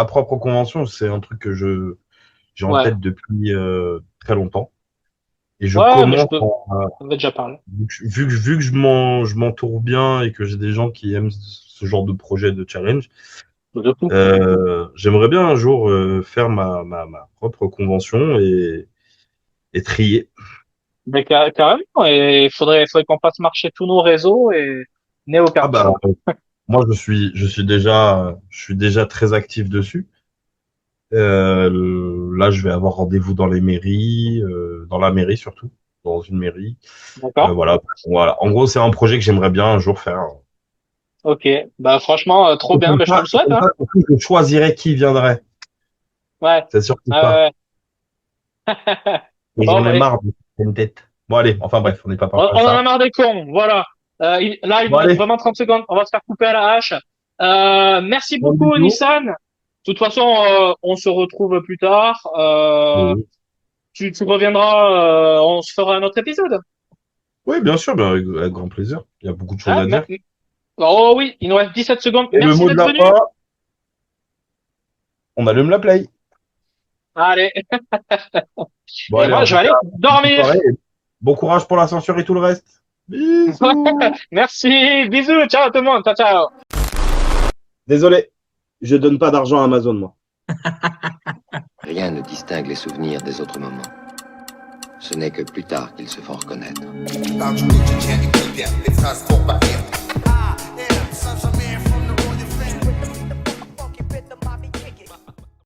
propre convention, c'est un truc que j'ai en Ouais. tête depuis très longtemps. Et je Ouais, mais je commence, peux, on avait déjà parlé. vu que je m'entoure bien et que j'ai des gens qui aiment ce genre de projet de challenge, De tout. j'aimerais bien un jour faire ma propre convention et trier. Mais carrément, et il faudrait qu'on fasse marcher tous nos réseaux et Néo Ah bah, Cartoon. moi, je suis déjà très actif dessus. Là, je vais avoir rendez-vous dans les mairies, dans la mairie surtout, dans une mairie. D'accord? Voilà. En gros, c'est un projet que j'aimerais bien un jour faire. Ok. Bah, franchement, trop Et bien. comme Mais je te ça, le souhaite, comme hein. ça, surtout, je choisirais qui viendrait. Ouais. C'est surtout Ouais, ça. ouais, ouais. Et Bon, j'en ai bah, marre de une tête. Bon, allez, enfin bref, on n'est pas on parlé de en a ça. marre des cons. Voilà. Là, il Bon, nous reste allez, vraiment 30 secondes. On va se faire couper à la hache. Merci bon beaucoup, bisous. Nissan. De toute façon, on se retrouve plus tard. Oui, Tu reviendras, on se fera un autre épisode. oui, bien sûr, ben, avec grand plaisir. Il y a beaucoup de choses Hein, à dire. oh oui, il nous reste 17 secondes. Et le Merci mot de d'être la venu. fin, on allume la play. Allez. Bon, Et allez, moi, en je tout vais cas, aller bonne dormir. soirée. Et bon courage pour la censure et tout le reste. Bisous. Merci. Bisous. Ciao tout le monde. Ciao, ciao. Désolé, je donne pas d'argent à Amazon, moi. Rien ne distingue les souvenirs des autres moments. Ce n'est que plus tard qu'ils se font reconnaître. Parle du quotidien et quotidien, les phrases vont pas rire. Ah, et ça,